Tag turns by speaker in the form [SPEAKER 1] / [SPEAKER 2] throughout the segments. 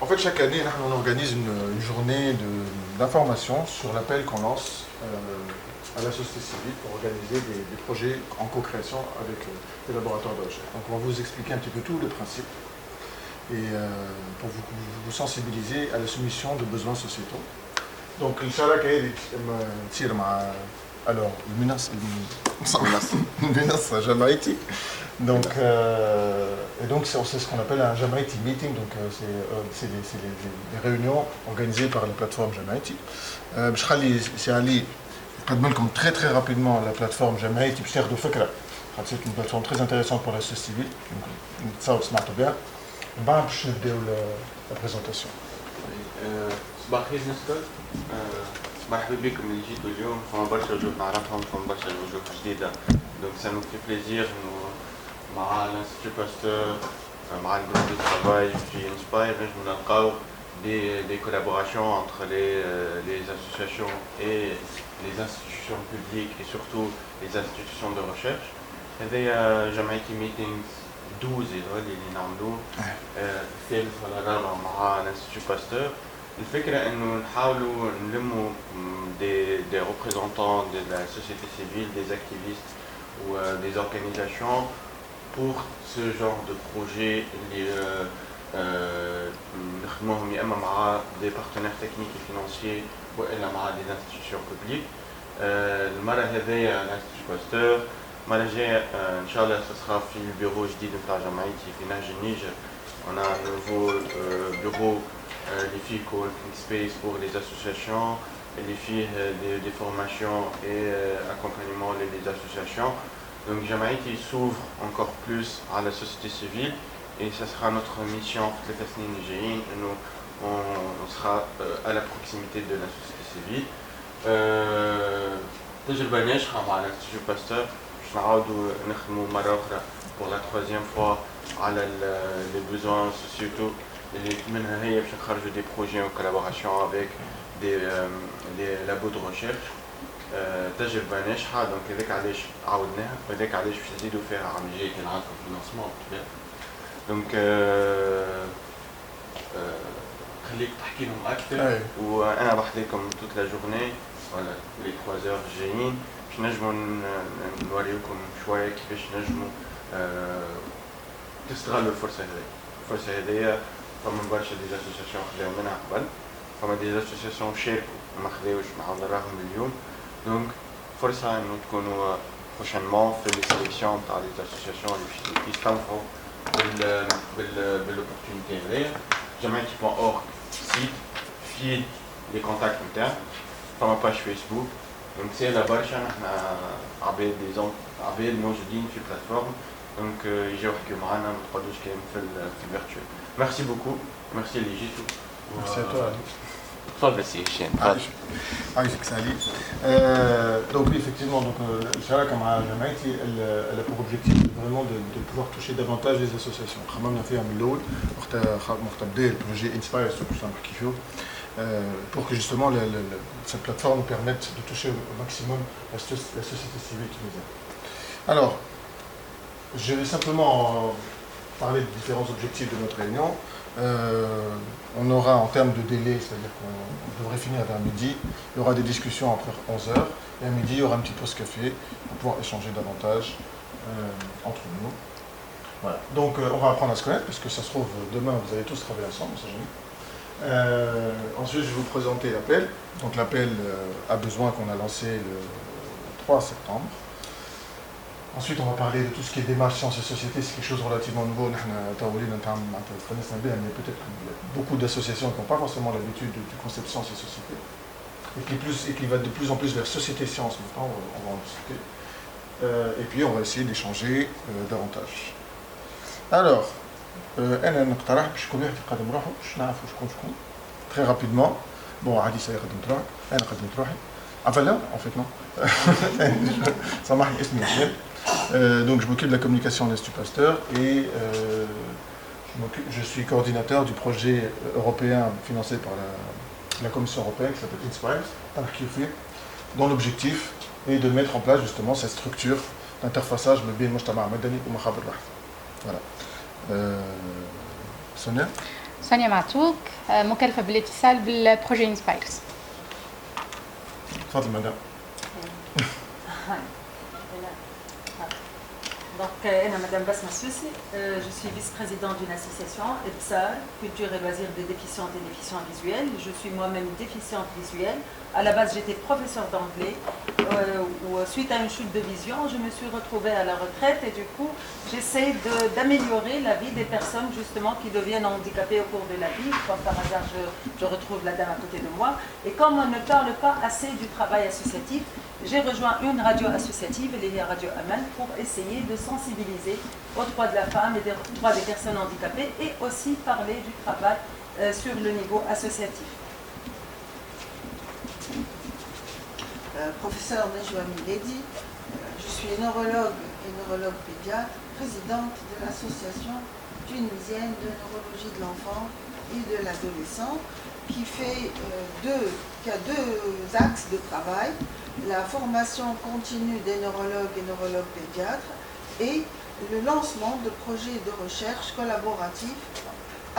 [SPEAKER 1] En fait, chaque année, on organise une journée d'information sur l'appel qu'on lance à la société civile pour organiser des projets en co-création avec des laboratoires de recherche. Donc, on va vous expliquer un petit peu tout le principe et pour vous sensibiliser à la soumission de besoins sociétaux. Donc, Inch'Allah, alors, le Jamaïti. Donc, c'est ce qu'on appelle un Jamaïti meeting. Donc, c'est des réunions organisées par la plateforme Jamaïti. C'est Ali, comme très très rapidement la plateforme Jamaïti, c'est une plateforme très intéressante pour la société civile. Ça, on se bien. Je vais la présentation.
[SPEAKER 2] صباح الخير نسكت مرحبا بكم اللي جيتوا اليوم فما برشا وجوه نعرفهم فما برشا وجوه جديدة دونك ça nous fait plaisir انه مع l'Institut Pasteur مع le groupe de travail في Inspire نجمو نلقاو des collaborations entre les associations et les institutions publiques et surtout les institutions de recherche. هذايا جمعيتي meetings 12 اللي نعملوه الثالث ولا الرابع مع l'Institut Pasteur. الفكرة إنه نحاولوا نلموا des représentants de la société civile, des activistes ou des organisations pour ce genre de projet اللي نخدموهم يا إما مع des partenaires techniques et financiers وإلا مع des institutions publiques. المرة هذيا l'Institut Pasteur، المرة الجاية إن شاء الله ce sera في البيرو جديد نتاع جمعيتي في نهج النيجر. On a un nouveau bureau les filles co-working space pour les associations, et les filles des formations et accompagnement des associations. Donc Jamaïti s'ouvre encore plus à la société civile et ça sera notre mission pour les années nigériennes. Nous on sera à la proximité de la société civile. تجربة ناجحة مع l'Institut Pasteur. باش نعاودوا نخدموا مرة أخرى pour la troisième fois على les besoins sociétaux. اللي منها هي باش نخرجوا des projets en collaboration avec des labos de recherche. تجربة ناجحة دونك هذاك علاش عاودناها وهذاك علاش باش نزيدوا فيها عام الجاي كان عندكم فينانسمون طبيعي. دونك خليك تحكي لهم أكثر وأنا بحذيكم toute la journée ولا les 3 heures الجايين باش نجموا نوريكم شوية كيفاش نجموا تستغلوا الفرصة هذه. الفرصة هذه فما برشا دي associations خداو منها قبل، فما دي associations شاركوا ما خداوش معاهم نراهم اليوم. دونك فرصة إنه تكونوا prochainement في les sélections تاع les associations اللي باش يستنفعوا بالopportunité هذيا. جمعيتي.org site فيه les contacts نتاعنا، فما باج فيسبوك. دونك سهلة برشا، نحنا عباد موجودين في بلاتفورم دونك يجيو يحكيو معنا ما تقعدوش كاين في الفيرتوال. Merci beaucoup, merci les Jitou.
[SPEAKER 1] Merci à toi.
[SPEAKER 2] تفضل سي هشام.
[SPEAKER 1] عايشك سالي. Donc oui, effectivement, donc Inch'Allah, comme à Jamaïti, elle a pour objectif vraiment de pouvoir toucher davantage les associations. Khamam a fait un lot, le projet Inspire, pour que justement cette plateforme permette de toucher au maximum la société civile tunisienne. Alors, je vais simplement parler des différents objectifs de notre réunion. On aura en termes de délai, c'est-à-dire qu'on devrait finir vers midi, il y aura des discussions après 11h, et à midi il y aura un petit pause café pour pouvoir échanger davantage entre nous. Voilà. Donc on va apprendre à se connaître, parce que ça se trouve demain vous allez tous travailler ensemble, ça jamais. Ensuite je vais vous présenter l'appel. Donc l'appel a besoin qu'on a lancé le 3 septembre. Ensuite, on va parler de tout ce qui est démarche sciences et société. C'est quelque chose de relativement nouveau. Mais peut-être beaucoup d'associations qui n'ont pas forcément l'habitude du concept sciences et société. Et qui va de plus en plus vers société sciences maintenant, on va en discuter. Et puis, on va essayer d'échanger davantage. Alors, très rapidement. Bon, Adi, ça y est, enfin là, en fait, non. Ça marche, donc je m'occupe de la communication de l'Institut Pasteur et je suis coordinateur du projet européen financé par la Commission européenne qui s'appelle Inspire, dont l'objectif est de mettre en place justement cette structure d'interfaçage bien Mujtama Madani ou Makhabar. Voilà. Sonia.
[SPEAKER 3] سونيا معتوق مكلفة بالاتصال بالبروجي انسبايرز.
[SPEAKER 1] تفضل مدام.
[SPEAKER 4] Donc, Madame Basma Suissi, je suis vice-présidente d'une association, EPSAL, Culture et Loisirs des déficientes et déficients visuels. Je suis moi-même déficiente visuelle. À la base, j'étais professeure d'anglais. Suite à une chute de vision, je me suis retrouvée à la retraite et du coup, j'essaie d'améliorer la vie des personnes justement qui deviennent handicapées au cours de la vie. Comme par hasard, je retrouve la dame à côté de moi. Et comme on ne parle pas assez du travail associatif, j'ai rejoint une radio associative, les Radio Aman, pour essayer de sensibiliser aux droits de la femme et des droits des personnes handicapées et aussi parler du travail sur le niveau associatif.
[SPEAKER 5] Professeur Nejwa Miledi, je suis neurologue et neurologue pédiatre, présidente de l'association tunisienne de neurologie de l'enfant et de l'adolescent, qui a deux axes de travail, la formation continue des neurologues et neurologues pédiatres et le lancement de projets de recherche collaboratifs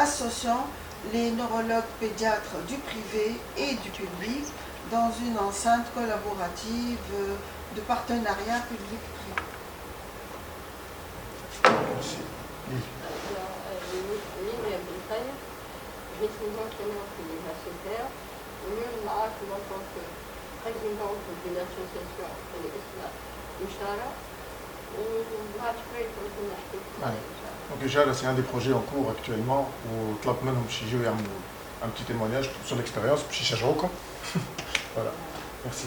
[SPEAKER 5] associant les neurologues pédiatres du privé et du public dans une enceinte collaborative de partenariat public-privé.
[SPEAKER 6] Je suis enseignante universitaire, je en tant que présidente d'une association qui est Ishara.
[SPEAKER 1] Donc déjà, là, c'est un des projets en cours actuellement où Tlapman un petit témoignage sur l'expérience, puis Chajaroko. Voilà, merci.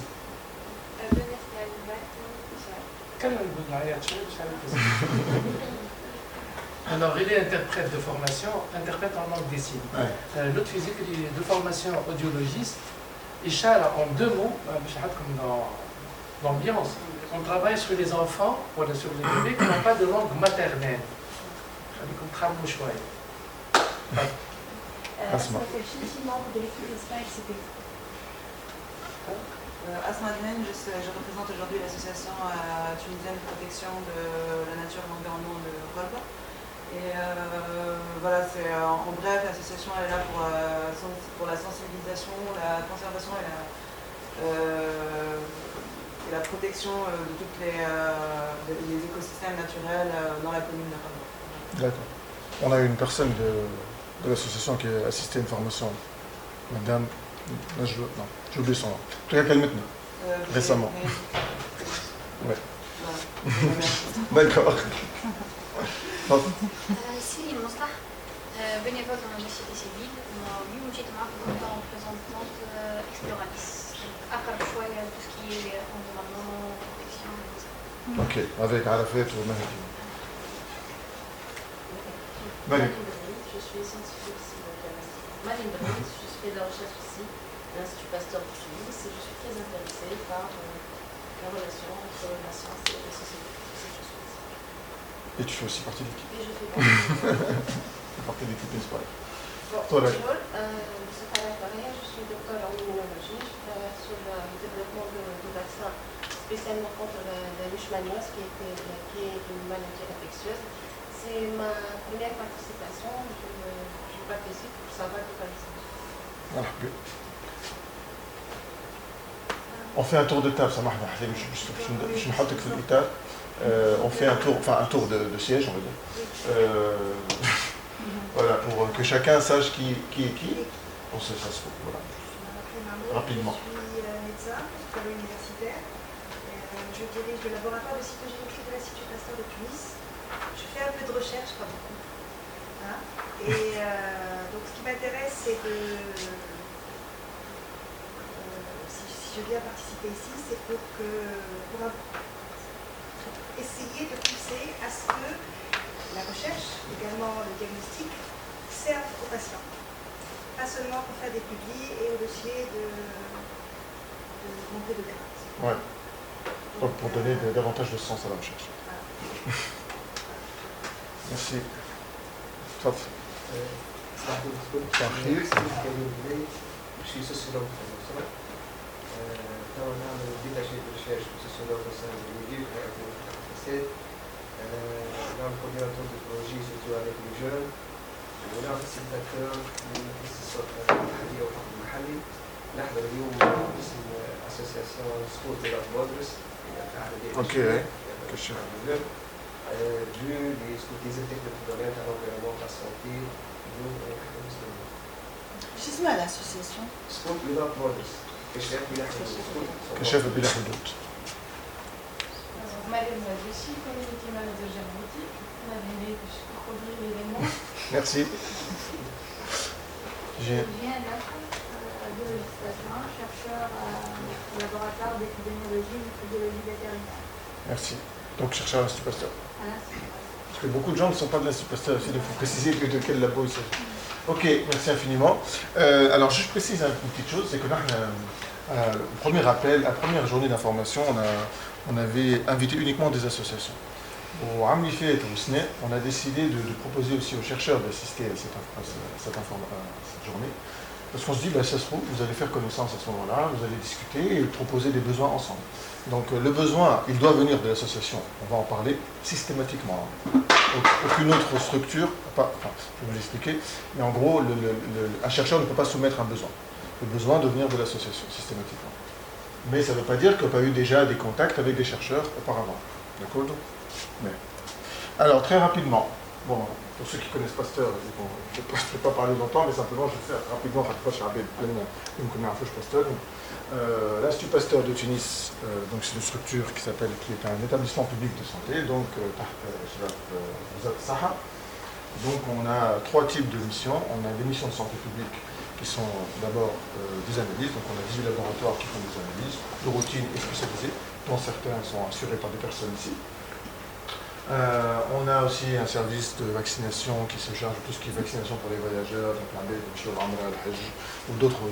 [SPEAKER 7] Alors, il est interprète de formation, interprète en langue des signes. Ouais. L'autre physique, il est de formation audiologiste. Ishara, en deux mots, comme dans l'ambiance, on travaille sur les enfants, ou sur les bébés qui n'ont pas de langue maternelle. Comme travail choix.
[SPEAKER 3] Asma. Membre de l'équipe Inspire CP.
[SPEAKER 4] Asma Admen, je représente aujourd'hui l'association tunisienne de protection de la nature et de l'environnement de Rolba. Et voilà, c'est en bref, l'association est là pour la sensibilisation, la conservation et la protection de tous les écosystèmes naturels dans la commune de Rolba.
[SPEAKER 1] D'accord. On a une personne de l'association qui a assisté à une formation, Madame, là j'ai oublié son nom. En tout cas, qu'elle maintenant, récemment. Ouais. D'accord.
[SPEAKER 8] Ici, Moslah, bénévole dans la société civile, lui, j'étais en représentante Exploralis. Après, je vois tout ce qui est environnement, protection et tout ça.
[SPEAKER 1] Ok, avec Arafat ou Mahdi.
[SPEAKER 9] Je suis scientifique ici, Marine Brice, je fais de la recherche ici, à l'Institut Pasteur de Tunis, et je suis très intéressée par la relation entre la science et la société.
[SPEAKER 1] Et tu fais aussi partie de l'équipe.
[SPEAKER 9] Et je fais
[SPEAKER 1] partie de l'équipe Inspire.
[SPEAKER 9] Bon, bonjour, je suis docteur en immunologie, je travaille sur le développement de vaccins spécialement contre la leishmaniose qui est une maladie infectieuse. C'est ma première participation, je participe pour savoir de quoi il s'agit.
[SPEAKER 1] Voilà. On fait un tour de table, ça marche. On fait un tour de siège, on va dire. Voilà, pour que chacun sache qui est qui. On sait ça se trouve, voilà. Rapidement.
[SPEAKER 10] Je suis médecin, psychologue universitaire. Je dirige le laboratoire de cytogénétique de l'Institut Pasteur de Tunis. Je fais un peu de recherche, pas beaucoup. Hein, et donc ce qui m'intéresse, c'est de... si je viens participer ici, c'est pour essayer de pousser à ce que la recherche, également le diagnostic, serve aux patients. Pas seulement pour faire des publis et au dossier de montrer de grade.
[SPEAKER 1] Ouais. Donc pour donner davantage de sens à la recherche.
[SPEAKER 10] Voilà.
[SPEAKER 1] Merci. Top.
[SPEAKER 11] Je suis sociologue international. Dans le détaché de recherche sociologue au sein de l'IDU dans le coordinateur de projet, surtout avec les jeunes, ولا فاسيليتاتور للاختصاصات المحليه والحكم المحلي. نحضر اليوم باسم اسوسياسيون سبورت ولا بودرس
[SPEAKER 1] اوكي
[SPEAKER 11] دو لي سكوتيزاتيك دو بروبليم تاع l'environnement تاع السونتي دو المسلمين.
[SPEAKER 5] شو اسمها الاسوسياسيون؟
[SPEAKER 11] سبورت ولا بودرس كشاف بلا حدود.
[SPEAKER 1] كشاف بلا حدود.
[SPEAKER 9] Mariam Jessi, community manager Djibouti. On a venu couvrir l'événement.
[SPEAKER 1] Merci.
[SPEAKER 8] Je viens de législation, chercheur au laboratoire d'épidémiologie et méthodologie vétérinaire.
[SPEAKER 1] Merci. Donc chercheur à l'Institut Pasteur. Parce que beaucoup de gens ne sont pas de l'Institut Pasteur, il faut préciser de quel labo il s'agit. Ok, merci infiniment. Alors juste précise une petite chose, c'est que là, le premier appel, la première journée d'information, on avait invité uniquement des associations. Au Amlifé et au SNE, on a décidé de proposer aussi aux chercheurs d'assister à cette journée. Parce qu'on se dit, ça se trouve, vous allez faire connaissance à ce moment-là, vous allez discuter et proposer des besoins ensemble. Donc le besoin, il doit venir de l'association, on va en parler systématiquement. Aucune autre structure, je vais l'expliquer, mais en gros, un chercheur ne peut pas soumettre un besoin. Le besoin doit venir de l'association, systématiquement. Mais ça ne veut pas dire qu'il n'y a pas eu déjà des contacts avec des chercheurs auparavant. D'accord ? Mais. Alors, très rapidement, bon, pour ceux qui connaissent Pasteur, bon, je ne vais pas parler longtemps, mais simplement je vais faire rapidement l'Institut Pasteur de Tunis, donc c'est une structure qui est un établissement public de santé, donc donc on a trois types de missions. On a des missions de santé publique qui sont d'abord des analyses, donc on a 18 laboratoires qui font des analyses de routine et spécialisées, dont certains sont assurés par des personnes ici. On a aussi un service de vaccination qui se charge de tout ce qui est vaccination pour les voyageurs, ou d'autres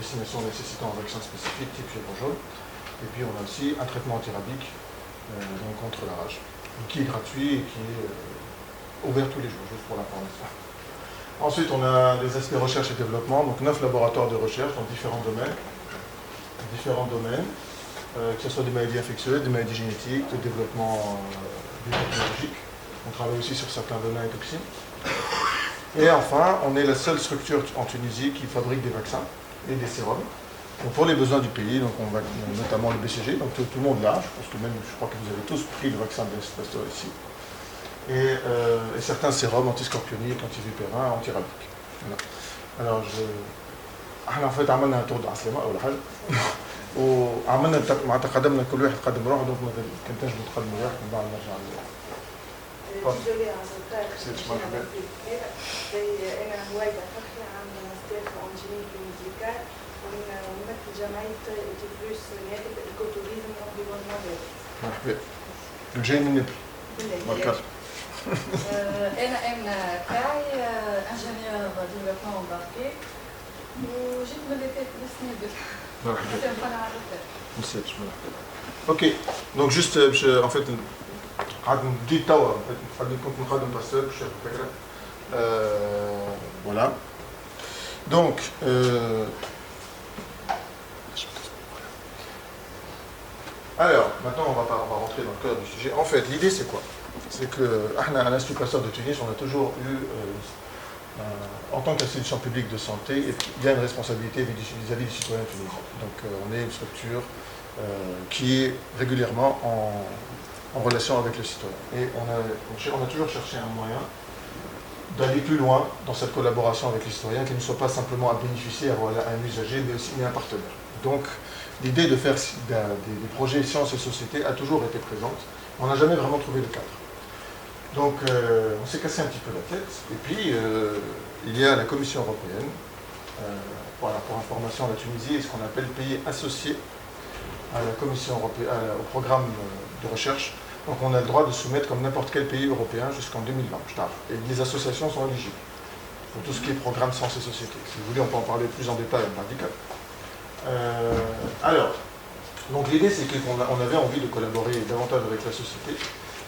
[SPEAKER 1] destinations nécessitant un vaccin spécifique, type fièvre jaune. Et puis on a aussi un traitement antirabique donc contre la rage, qui est gratuit et qui est ouvert tous les jours, juste pour l'information. Ensuite, on a des aspects recherche et développement, donc 9 laboratoires de recherche dans différents domaines. Que ce soit des maladies infectieuses, des maladies génétiques, de développement biotechnologique. On travaille aussi sur certains venin et toxines. Et enfin, on est la seule structure en Tunisie qui fabrique des vaccins et des sérums. Donc pour les besoins du pays, donc on va notamment le BCG, donc tout le monde l'a, je crois que vous avez tous pris le vaccin de l'Institut Pasteur ici. Et certains sérums antiscorpioniques, antivipérins, antirabiques. Voilà. Alors en fait, on a un tour d'Aslema, وعملنا مع تقدمنا كل واحد قدم روحه دونك ما كنتش نتقدم واحد من بعد نرجع
[SPEAKER 10] Désolée, en retard, أنا هوايدة فتحي عاملة ماستر في انجينيرينغ ميديكال ونمثل جمعية إتيفلوس نادي الإيكوتوريزم والانفيرونمون.
[SPEAKER 1] مرحبا. جاي من نابل. مركز.
[SPEAKER 12] أنا أمنة كاي انجينيور ديفلوبمون امباركي وجيت من نابل.
[SPEAKER 1] Ok, donc juste, en fait, voilà. Donc, alors, maintenant on va rentrer dans le cœur du sujet. En fait, l'idée c'est quoi? C'est que à l'Institut Pasteur de Tunis, on a toujours eu en tant qu'institution publique de santé, il y a une responsabilité vis-à-vis des citoyens tunisiens. Donc on est une structure qui est régulièrement en relation avec le citoyen. Et on a toujours cherché un moyen d'aller plus loin dans cette collaboration avec les citoyens, qui ne soit pas simplement un bénéficiaire ou un usager, mais aussi un partenaire. Donc l'idée de faire des projets sciences et société a toujours été présente. On n'a jamais vraiment trouvé le cadre. Donc on s'est cassé un petit peu la tête, et puis il y a la Commission européenne, voilà, pour information, la Tunisie est ce qu'on appelle pays associé à la Commission européenne, au programme de recherche. Donc on a le droit de soumettre comme n'importe quel pays européen jusqu'en 2020, et les associations sont éligibles pour tout ce qui est programme sciences et société. Si vous voulez, on peut en parler plus en détail en handicap. Alors, donc l'idée c'est qu'on avait envie de collaborer davantage avec la société.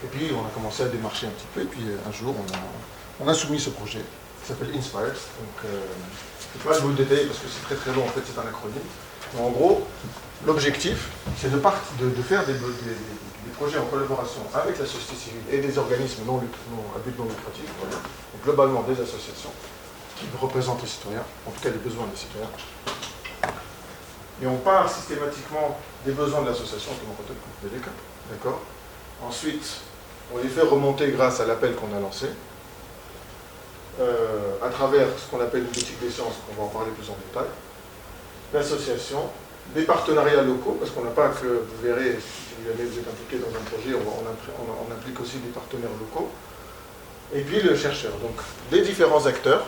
[SPEAKER 1] Et puis on a commencé à démarcher un petit peu, et puis un jour on a soumis ce projet qui s'appelle Inspire. Donc je ne vais pas vous le détailler parce que c'est très très long, en fait c'est un acronyme. Mais en gros, l'objectif c'est de faire des projets en collaboration avec la société civile et des organismes à but non lucratif, voilà. Donc, globalement des associations qui représentent les citoyens, en tout cas les besoins des citoyens. Et on part systématiquement des besoins de l'association, comme on retrouve des cas, d'accord. Ensuite, on les fait remonter grâce à l'appel qu'on a lancé, à travers ce qu'on appelle une boutique des sciences, on va en parler plus en détail, l'association, des partenariats locaux, parce qu'on n'a pas que, vous verrez, si jamais vous êtes impliqué dans un projet, on implique aussi des partenaires locaux, et puis le chercheur. Donc, les différents acteurs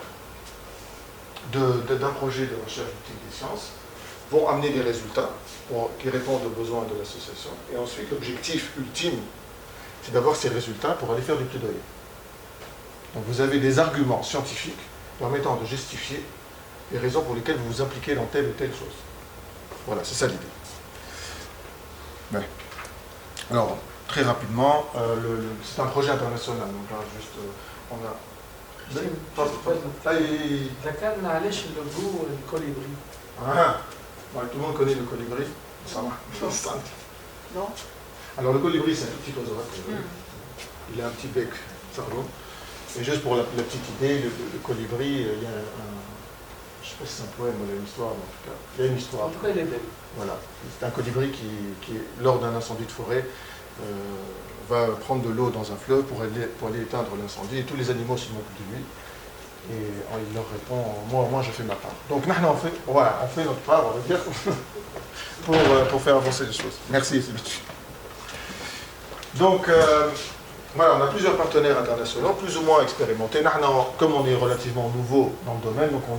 [SPEAKER 1] d'un projet de recherche boutique des sciences vont amener des résultats qui répondent aux besoins de l'association, et ensuite, l'objectif ultime, c'est d'avoir ces résultats pour aller faire du plaidoyer. Donc vous avez des arguments scientifiques permettant de justifier les raisons pour lesquelles vous vous impliquez dans telle ou telle chose. Voilà, c'est ça l'idée. Ouais. Alors, très rapidement, c'est un projet international, donc là, juste, on a...
[SPEAKER 7] ذكرنا علاش اللوغو الكوليبري.
[SPEAKER 1] Ah, ouais, tout le monde connaît le colibri. Ça va.
[SPEAKER 5] Non.
[SPEAKER 1] Alors le colibri, c'est un tout petit oiseau. Il a un petit bec, cerveau. Et juste pour la petite idée, le colibri, il y a je ne sais pas si c'est un poème ou une histoire, mais en tout cas, il y a une histoire.
[SPEAKER 7] En tout cas, elle est belle.
[SPEAKER 1] Voilà. C'est un colibri qui lors d'un incendie de forêt, va prendre de l'eau dans un fleuve pour aller éteindre l'incendie, et tous les animaux se moquent de lui. Et il leur répond, moi je fais ma part. Donc on fait notre part, on va dire, pour faire avancer les choses. Merci, c'est bien. Donc, voilà, on a plusieurs partenaires internationaux, plus ou moins expérimentés. Comme on est relativement nouveau dans le domaine, donc on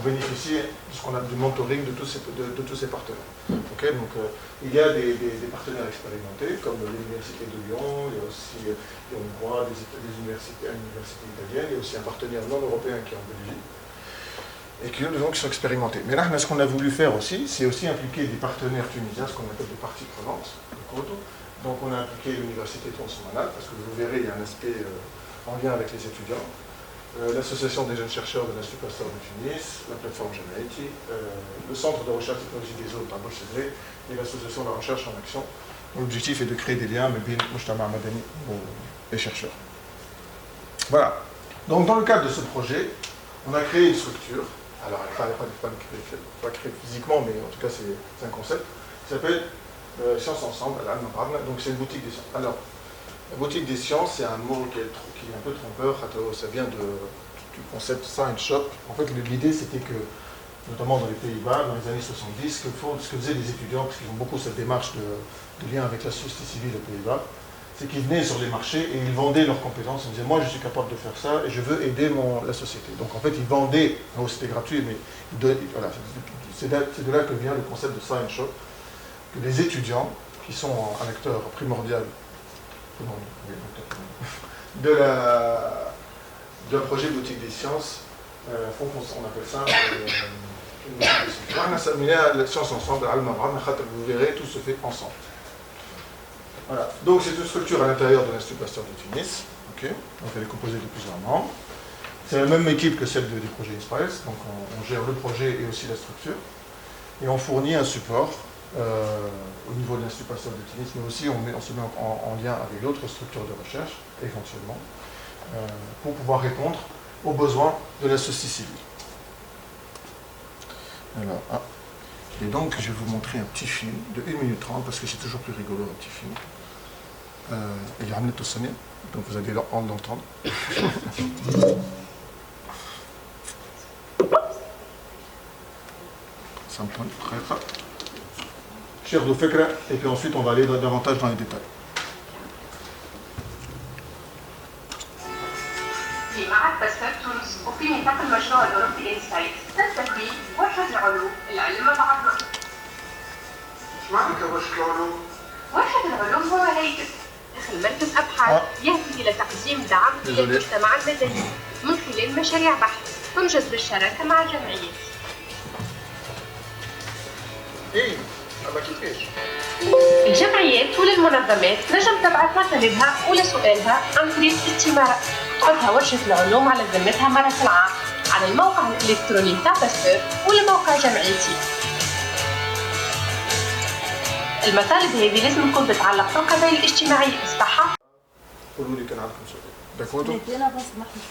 [SPEAKER 1] bénéficie de ce qu'on a du mentoring de tous ces partenaires. Okay, donc, il y a des partenaires expérimentés, comme l'Université de Lyon, il y a aussi des universités italiennes, il y a aussi un partenaire non européen qui est en Belgique, et qui sont expérimentés. Mais là, ce qu'on a voulu faire aussi, c'est aussi impliquer des partenaires tunisiens, ce qu'on appelle des parties prenantes, le CODO. Donc on a impliqué l'université de Tonsonana, parce que vous verrez, il y a un aspect en lien avec les étudiants, l'association des jeunes chercheurs de l'Institut Pasteur de Tunis, la plateforme Jamaïti, le centre de recherche technologie des eaux de Bourg-Cédré et l'association de la recherche en action. L'objectif est de créer des liens, mais bien Mujtama Madani et chercheurs. Voilà. Donc dans le cadre de ce projet, on a créé une structure. Alors elle n'est pas créée physiquement, mais en tout cas c'est un concept qui s'appelle Sciences Ensemble, donc c'est une boutique des sciences. Alors, la boutique des sciences, c'est un mot qui est un peu trompeur, ça vient du concept Science Shop. En fait, l'idée c'était que, notamment dans les Pays-Bas, dans les années 70, ce que faisaient les étudiants, parce qu'ils ont beaucoup cette démarche de lien avec la société civile aux Pays-Bas, c'est qu'ils venaient sur les marchés et ils vendaient leurs compétences. Ils disaient, moi je suis capable de faire ça et je veux aider la société. Donc en fait, ils vendaient, c'était gratuit, mais voilà, c'est de là que vient le concept de Science Shop. Les étudiants, qui sont un acteur primordial d'un projet boutique des sciences, font on appelle ça une boutique des sciences. La science ensemble, vous verrez, tout se fait ensemble. Voilà. Donc c'est une structure à l'intérieur de l'Institut Pasteur de Tunis. Okay. Donc elle est composée de plusieurs membres. C'est la même équipe que celle du projet Inspires, donc on gère le projet et aussi la structure. Et on fournit un support au niveau de l'Institut Pasteur de Tunis, mais aussi on se met en lien avec d'autres structures de recherche, éventuellement, pour pouvoir répondre aux besoins de la société civile. Alors, et donc je vais vous montrer un petit film de 1 minute 30, parce que c'est toujours plus rigolo un petit film. Il y a un net au sonnet, donc vous allez l'entendre. Ça me prend très fort. Cher de Fekra, et puis ensuite on va aller davantage dans les détails.
[SPEAKER 13] في معهد باستور تونس وفي نطاق المشروع الأوروبي إنسايت تلتقي ورشة العلوم العلم مع الرؤية.
[SPEAKER 1] ايش معنى ورشة العلوم؟
[SPEAKER 13] ورشة العلوم هو هيكل داخل مركز أبحاث يهدف إلى تقديم دعم للمجتمع المدني من خلال مشاريع بحث تنجز بالشراكة مع الجمعيات.
[SPEAKER 1] إيه؟ ما كيفاش؟
[SPEAKER 13] الجمعيات وللمنظمات نجم تبعث مطالبها ولا سؤالها عن طريق استمارة تحطها ورشة العلوم على ذمتها مرة في العام على الموقع الإلكتروني تاع باستور ولا موقع جمعيتي. المطالب هذه لازم تكون تتعلق بالقضايا الاجتماعية إصلاحها.
[SPEAKER 1] قولوا لي كان عندكم سؤال.
[SPEAKER 4] Je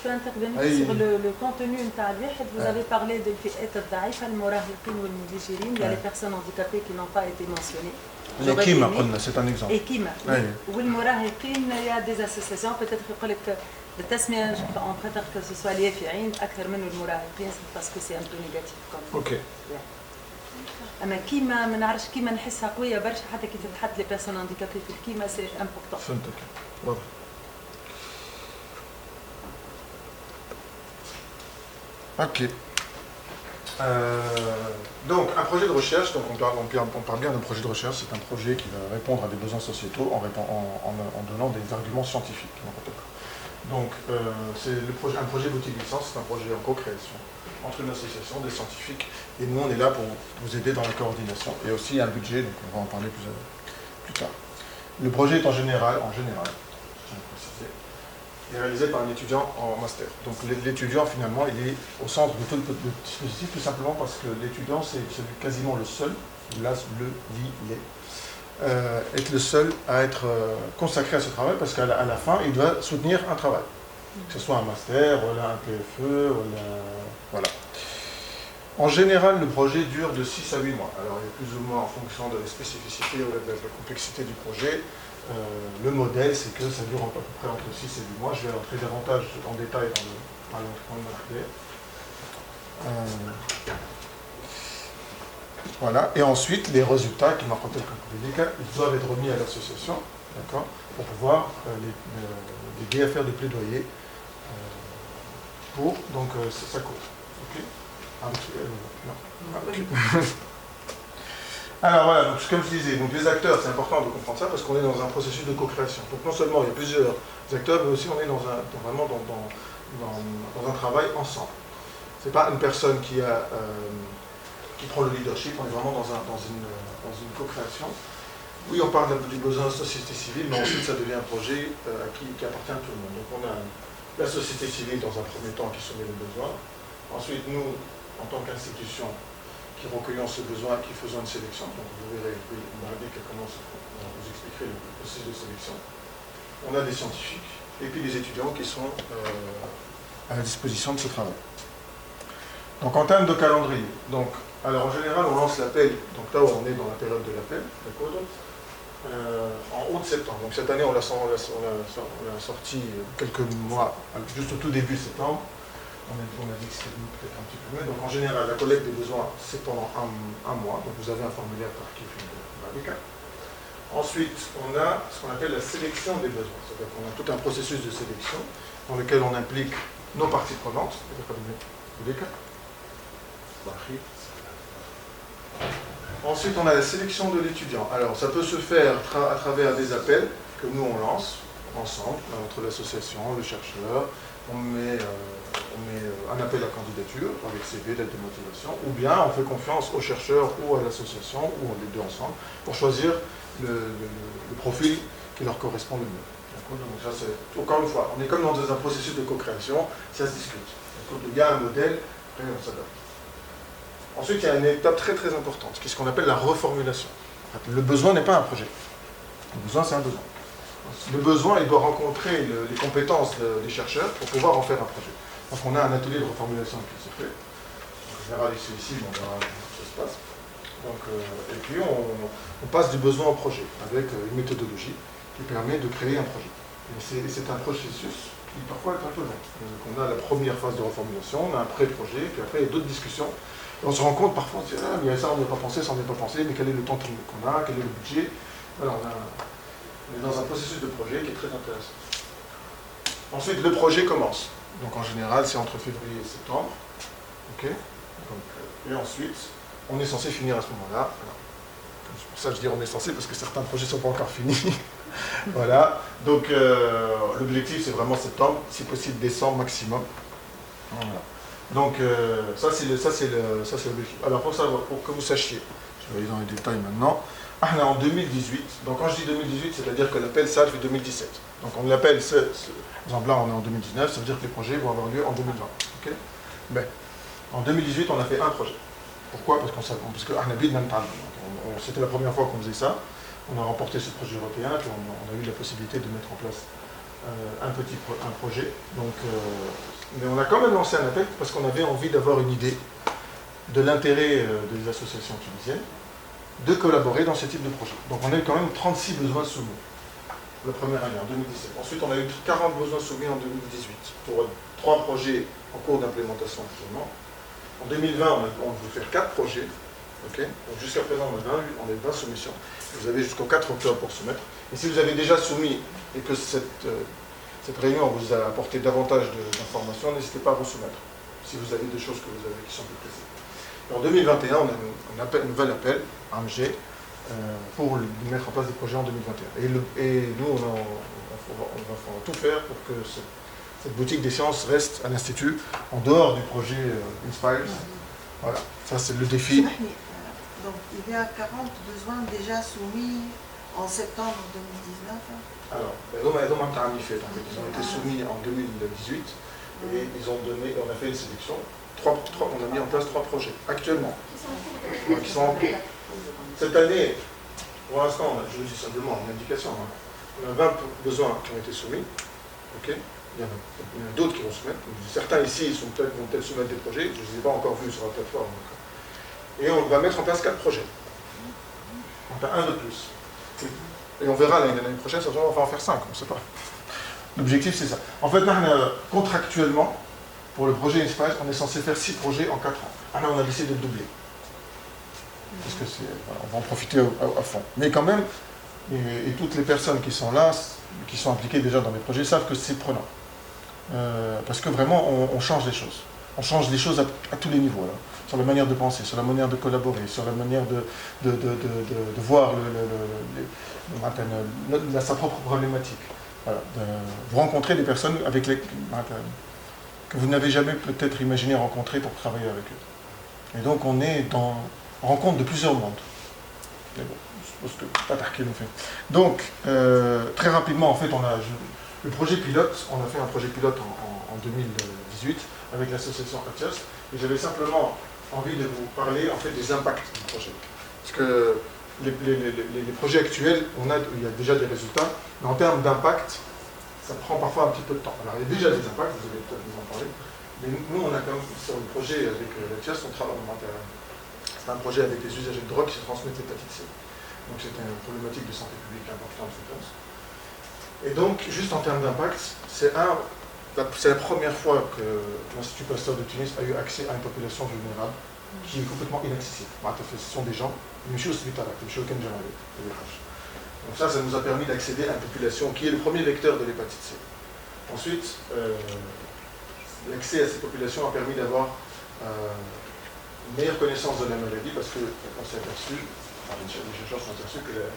[SPEAKER 4] peux intervenir sur le contenu نتاع الواحد. Vous avez parlé de الفئات الضعيفة المراهقين والمهاجرين. Il y a les personnes handicapées qui n'ont pas été mentionnées.
[SPEAKER 1] كيما قلنا c'est un exemple.
[SPEAKER 4] Et كيما والمراهقين il y a des associations peut-être يقول لك التسمية on préfère que ce soit اليافعين أكثر من المراهقين parce que c'est un peu négatif comme.
[SPEAKER 1] Ok.
[SPEAKER 4] أما كيما ما نعرفش كيما نحسها قوية برشا حتى كي تتحط لي بيرسون هانديكابي في الكيما سي امبورطون.
[SPEAKER 1] فهمتك. واضح. Ok. Donc un projet de recherche, donc on parle bien d'un projet de recherche, c'est un projet qui va répondre à des besoins sociétaux en donnant des arguments scientifiques. Donc c'est un projet d'outil de licence, c'est un projet en co-création entre une association, des scientifiques, et nous on est là pour vous aider dans la coordination. Et aussi un budget, donc on va en parler plus tard. Le projet est en général, je tiens à préciser, est réalisé par un étudiant en master. Donc l'étudiant finalement il est au centre de tout le dispositif tout simplement parce que l'étudiant c'est quasiment le seul, être le seul à être consacré à ce travail parce qu'à la fin il doit soutenir un travail. Que ce soit un master, voilà, un PFE, voilà. En général, le projet dure de 6 à 8 mois. Alors, il y a plus ou moins en fonction de la spécificité ou de la complexité du projet. Le modèle, c'est que ça dure à peu près entre 6 et 8 mois. Je vais rentrer davantage en détail dans le voilà. Et ensuite, les résultats qui m'ont rapporté ils doivent être remis à l'association, d'accord, pour pouvoir l'aider à faire des plaidoyers pour donc sa cause. Ok. Alors voilà, donc, comme je disais, donc les acteurs, c'est important de comprendre ça parce qu'on est dans un processus de co-création. Donc non seulement il y a plusieurs acteurs, mais aussi on est vraiment dans un travail ensemble. C'est pas une personne qui prend le leadership, on est vraiment dans une co-création. Oui, on parle du besoin de société civile, mais ensuite ça devient un projet qui appartient à tout le monde. Donc on a la société civile dans un premier temps qui soumet le besoin. Ensuite, nous, en tant qu'institution, qui recueillons ce besoin, qui faisons une sélection. Donc vous verrez, comment vous expliquerez le processus de sélection. On a des scientifiques et puis des étudiants qui sont à la disposition de ce travail. Donc en termes de calendrier, alors en général on lance l'appel, donc là on est dans la période de l'appel, d'accord, en août-septembre. Donc cette année on l'a sorti quelques mois, juste au tout début septembre. On a dit que c'était peut-être un petit peu mieux. Donc en général, la collecte des besoins, c'est pendant un mois. Donc vous avez un formulaire par qui fait de. Ensuite, on a ce qu'on appelle la sélection des besoins. C'est-à-dire qu'on a tout un processus de sélection dans lequel on implique nos parties prenantes. Ensuite, on a la sélection de l'étudiant. Alors, ça peut se faire à travers des appels que nous, on lance ensemble, entre l'association, le chercheur. On met un appel à candidature avec CV, lettre de motivation, ou bien on fait confiance aux chercheurs ou à l'association, ou les deux ensemble, pour choisir le profil qui leur correspond le mieux. Donc ça, encore une fois, on est comme dans un processus de co-création, ça se discute. Il y a un modèle, après on s'adapte. Ensuite, il y a une étape très très importante, qui est ce qu'on appelle la reformulation. Le besoin n'est pas un projet. Le besoin, c'est un besoin. Le besoin, il doit rencontrer les compétences des chercheurs pour pouvoir en faire un projet. Donc on a un atelier de reformulation qui se fait. En général, ici, on verra comment ça se passe. Donc, et puis on passe du besoin au projet avec une méthodologie qui permet de créer un projet. Et c'est un processus qui parfois est un peu long. Donc on a la première phase de reformulation, on a un pré-projet, puis après il y a d'autres discussions. Et on se rend compte parfois, on se dit, ah, mais ça on n'y a pas pensé, ça on n'y a pas pensé, mais quel est le temps qu'on a, quel est le budget. Voilà, on est dans un processus de projet qui est très intéressant. Ensuite, le projet commence. Donc en général, c'est entre février et septembre. Okay. Donc, et ensuite, on est censé finir à ce moment-là. C'est pour ça que je dis on est censé, parce que certains projets ne sont pas encore finis. Voilà. Donc l'objectif, c'est vraiment septembre, si possible décembre maximum. Voilà. Donc ça, c'est l'objectif. Alors pour que vous sachiez, je vais aller dans les détails maintenant. En 2018, donc quand je dis 2018, c'est-à-dire que l'appel SALF est 2017. Donc on l'appelle, par exemple là on est en 2019, ça veut dire que les projets vont avoir lieu en 2020. Okay, ben, en 2018, on a fait un projet. Pourquoi? Parce que c'était la première fois qu'on faisait ça. on a remporté ce projet européen, puis on a eu la possibilité de mettre en place un projet. Donc, mais on a quand même lancé un appel parce qu'on avait envie d'avoir une idée de l'intérêt des associations tunisiennes de collaborer dans ce type de projet. Donc on a eu quand même 36 besoins soumis la première année, en 2017. Ensuite, on a eu 40 besoins soumis en 2018 pour 3 projets en cours d'implémentation actuellement. En 2020, on veut faire 4 projets. Okay. Donc jusqu'à présent, on a 20 soumissions. Vous avez jusqu'au 4 octobre pour soumettre. Et si vous avez déjà soumis et que cette réunion vous a apporté davantage d'informations, n'hésitez pas à vous soumettre, si vous avez des choses que vous avez qui sont plus précises. En 2021, on a un nouvel appel, AMG, pour mettre en place des projets en 2021. Et nous, on va tout faire pour que cette boutique des sciences reste à l'Institut, en dehors du projet Inspires. Voilà, ça c'est le défi.
[SPEAKER 5] Donc il y a 40 besoins déjà soumis en septembre 2019.
[SPEAKER 1] Alors, ils ont été soumis en 2018 et on a fait une sélection. On a mis en place 3 projets actuellement qui sont en cours. Cette année, pour l'instant, je vous dis simplement une indication, on a 20 besoins qui ont été soumis. Okay. Il y en a d'autres qui vont soumettre. Certains ici vont peut-être soumettre des projets, je ne les ai pas encore vus sur la plateforme. Et on va mettre en place 4 projets. Enfin, un de plus. Et on verra l'année prochaine, on va en faire 5, on ne sait pas. L'objectif, c'est ça. En fait, contractuellement, pour le projet Inspire, on est censé faire 6 projets en 4 ans. Là, on a décidé de le doubler. Parce que on va en profiter à fond. Mais quand même, et toutes les personnes qui sont là, qui sont impliquées déjà dans les projets, savent que c'est prenant. Parce que vraiment, on change les choses. On change les choses à tous les niveaux. Là. Sur la manière de penser, sur la manière de collaborer, sur la manière de voir sa propre problématique. Voilà. Vous rencontrez des personnes avec que vous n'avez jamais peut-être imaginé rencontrer pour travailler avec eux. Et donc on est en rencontre de plusieurs mondes. Mais bon, je suppose que pas Tarki nous fait. Donc, très rapidement, en fait, le projet pilote, on a fait un projet pilote en 2018 avec l'association Atias, et j'avais simplement envie de vous parler en fait des impacts du projet. Parce que les projets actuels, il y a déjà des résultats, mais en termes d'impact, ça prend parfois un petit peu de temps. Alors il y a déjà des impacts, vous allez peut-être nous en parler, mais nous on a quand même, sur le projet avec l'Atias, on travaille c'est un projet avec des usagers de drogue qui se transmettent l'hépatite C. Donc c'est une problématique de santé publique importante, je pense. Et donc, juste en termes d'impact, c'est la première fois que l'Institut Pasteur de Tunis a eu accès à une population vulnérable qui est complètement inaccessible. Ce sont des gens, donc ça nous a permis d'accéder à une population qui est le premier vecteur de l'hépatite C. Ensuite, l'accès à cette population a permis d'avoir une meilleure connaissance de la maladie parce qu'on s'est aperçu, les chercheurs sont aperçus que le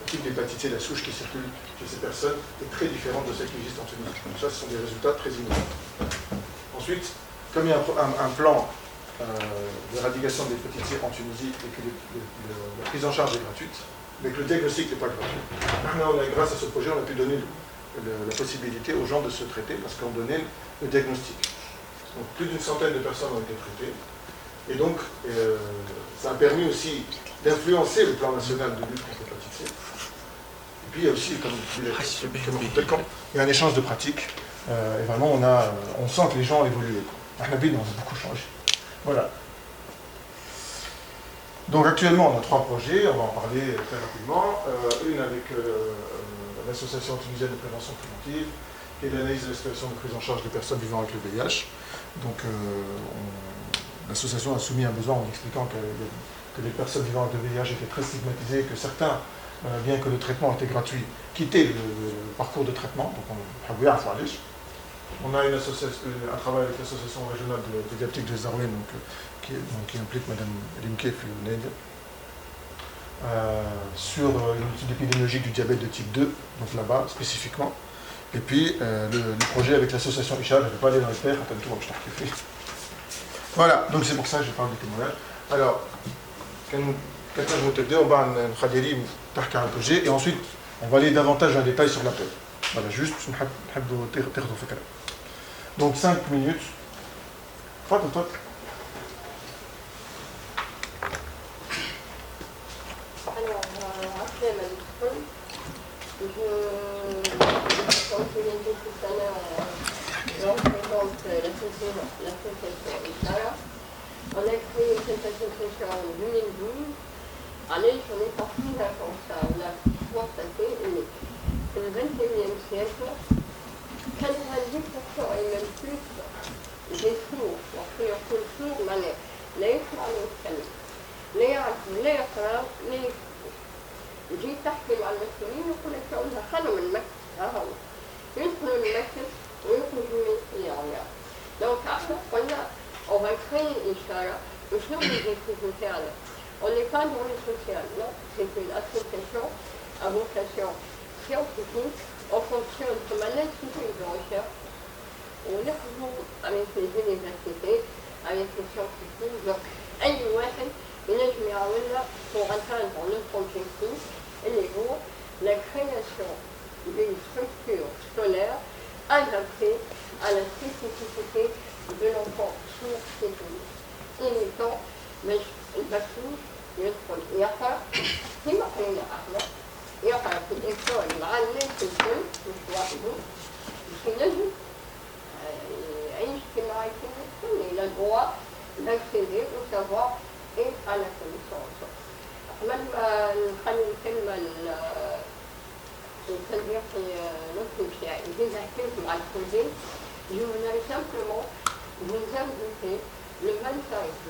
[SPEAKER 1] type d'hépatite C, la souche qui circule chez ces personnes, est très différente de celle qui existe en Tunisie. Donc ça, ce sont des résultats très innovants. Ensuite, comme il y a un plan d'éradication de l'hépatite C en Tunisie et que la prise en charge est gratuite, mais que le diagnostic n'est pas gratuit, grâce à ce projet, on a pu donner la possibilité aux gens de se traiter parce qu'on donnait le diagnostic. Donc plus d'une centaine de personnes ont été traitées. Et donc, ça a permis aussi d'influencer le plan national de lutte contre l'hépatite C. Et puis, il y a aussi, comme il y a un échange de pratiques. Et vraiment, on sent que les gens évoluent. Nabil, on a beaucoup changé. Voilà. Donc, actuellement, on a 3 projets. On va en parler très rapidement. Une avec l'Association tunisienne de prévention préventive, qui est l'analyse de la situation de prise en charge des personnes vivant avec le VIH. Donc, l'association a soumis un besoin en expliquant que les personnes vivant avec le VIH étaient très stigmatisées, que certains, bien que le traitement était gratuit, quittaient le parcours de traitement. Donc on a un travail avec l'association régionale de diabétique de Zarouine, qui implique Mme Limke Fiouned, sur une étude épidémiologique du diabète de type 2, donc là-bas spécifiquement. Et puis le projet avec l'association Isha, je ne vais pas aller dans les terres, voilà, donc c'est pour ça que je parle du témoignage. Alors, quelqu'un je vais te dire, on va un projet, et ensuite on va aller davantage en détail sur l'appel. Voilà, juste, donc 5 minutes. Toi.
[SPEAKER 6] Alors, après ma l'ai dit tout à l'heure, je représente l'association Ishara. On a créé cette association en 2012. Allez, j'en ai pas plus comme ça. On a constaté unique. C'est le 21e siècle. 90% et même plus des sourds, وفي كل سور معناه لا يسمع لا يتكلم لا يعرف لا يقرا لا يكتب. جيت تحكي مع المسؤولين يقول لك عاوزها خلوا من المكتب ها هو يدخلوا المكتب ويخرجوا من السيارة. Donc après on va créer une chara sur les études sociales. On n'est pas dans le social, non, c'est une association à vocation scientifique. On fonctionne comme un institut de recherche. On est avec les universités, avec les scientifiques. Donc, أي واحد ينجم يعاوننا pour atteindre notre objectif, et la création d'une structure scolaire adaptée à la spécificité de l'enfant sourd-sévère, imitant البسوس يدخل يقرأ كما قلنا احنا يقرأ في الإلكترون مع الناس الكل مش وحده باش ينجم يعيش كما يكون الكل إلى الدواء d'accéder au savoir et à la connaissance. قبل ما نخلي الكلمة للتدبير في نصف الشيء إذا حكيت مع الكلية je voudrais simplement vous inviter le 25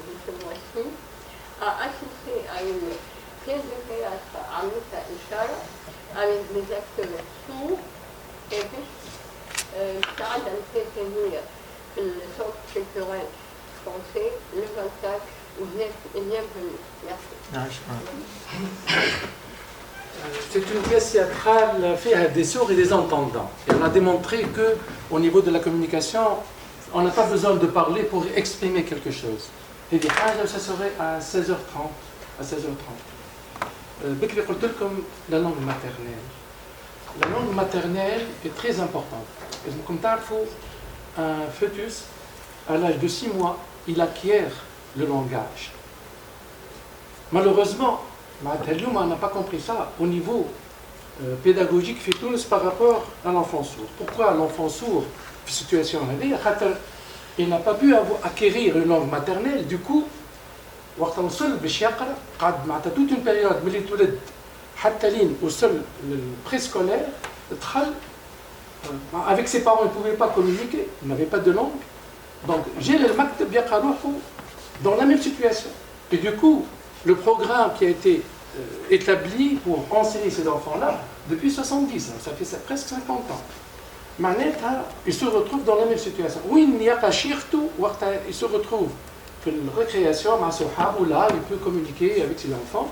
[SPEAKER 6] de ce mois-ci à assister à une pièce de théâtre à Moussa Ishara avec des acteurs sourds et Saad al-Fetani في الصوت culturel français le 25 bienvenue. Merci.
[SPEAKER 7] C'est une pièce théâtrale faite des sourds et des entendants. Et on a démontré qu'au niveau de la communication, on n'a pas besoin de parler pour exprimer quelque chose. Et ça serait à 16h30. À 16h30. Bikri قلت لكم la langue maternelle. La langue maternelle est très importante. Comme تعرفوا, un fœtus, à l'âge de 6 mois, il acquiert le langage. Malheureusement, on n'a pas compris ça au niveau pédagogique في Tunis par rapport à l'enfant sourd. Pourquoi l'enfant sourd, في situation il n'a pas pu acquérir une langue maternelle, du coup, وقت وصل باش يقرا قعد معناتها toute une période ملي تولد حتى لين وصل للبريسكولير دخل avec ses parents, il ne pouvait pas communiquer, il n'avait pas de langue. Donc, j'ai le maktab يقرا روحه dans la même situation. Et du coup, le programme qui a été établi pour enseigner ces enfants-là depuis 70 ans, ça fait presque 50 ans. معناتها il se retrouve dans la même situation. وين يلقى شيخته وقتها il se retrouve في الريكرياسيون مع صحابه là il peut communiquer avec ses enfants.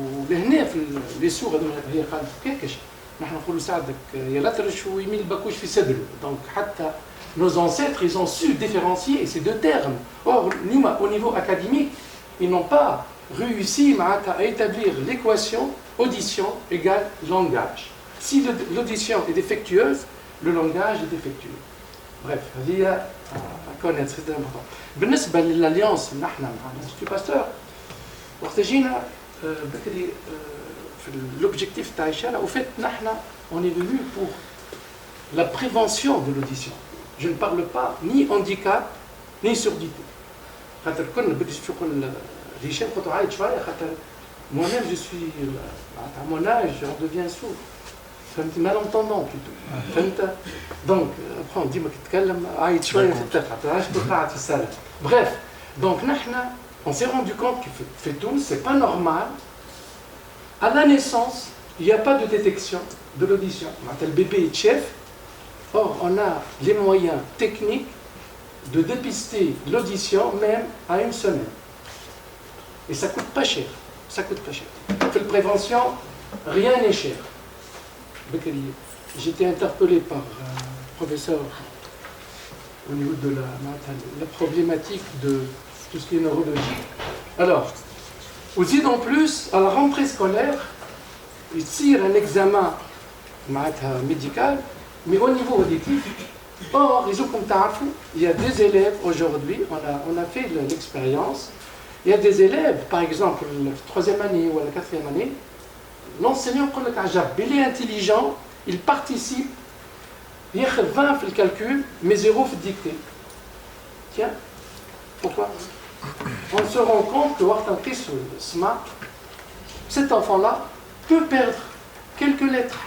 [SPEAKER 7] ولهنا في لي سور هي قالت كيكاش نحن نقولوا ساعدك يلطرش ويميل الباكوش في صدره. Donc حتى nos ancêtres ils ont su différencier ces deux termes. Or nous au niveau académique ils n'ont pas réussi à établir l'équation audition égale langage. Si l'audition est défectueuse, le langage est défectueux. Bref, هذه à connaître, c'est important. بالنسبة للاليانس نحن مع الانستيتيو باستور وقت جينا بكري في l'objectif تاع إشارة وفات نحن on est venu pour la prévention de l'audition. Je ne parle pas ni handicap ni surdité. خاطر كنا بدي تشوفوا هشام كنت عايد شوية خاطر moi-même je suis à mon âge on devient sourd. فهمت malentendant plutôt. فهمت donc après on dit ما تتكلم عايد شوية في التقعة تعرفش كنت قاعد في السنة. Bref donc نحن on s'est rendu compte que fait tout c'est pas normal. À la naissance il n'y a pas de détection de l'audition. Le bébé est chef. Or on a les moyens techniques de dépister l'audition même à une semaine. Et ça coûte pas cher. Ça coûte pas cher. Pour la prévention, rien n'est cher. J'étais interpellé par un professeur au niveau de la problématique de tout ce qui est neurologie. Alors, aussi en plus, à la rentrée scolaire, il tire un examen médical, mais au niveau auditif. Or, il y a des élèves aujourd'hui, on a fait l'expérience. Il y a des élèves, par exemple, la 3e année ou la 4e année, l'enseignant, il est intelligent, il participe ياخذ 20 في الكالكول mais 0 في الديكتي. Tiens, pourquoi? On se rend compte que وقت نقيسوا السمع cet enfant-là peut perdre quelques lettres.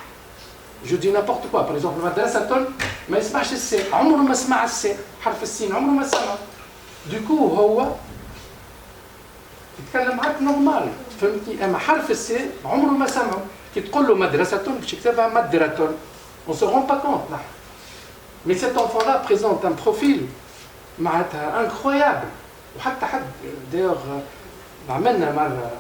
[SPEAKER 7] Je dis n'importe quoi. Par exemple, مدرسة ما يسمعش السين، عمره ما سمع السين، حرف السين عمره ما سمع. Du coup هو يتكلم معاك نورمال، فهمتني؟ اما حرف السين عمره ما سمعه. كي تقول له مدرسة باش يكتبها مدرة. On se rend pas compte là. Mais cet enfant-là présente un profil معناتها incroyable. وحتى حد d'ailleurs عملنا مرة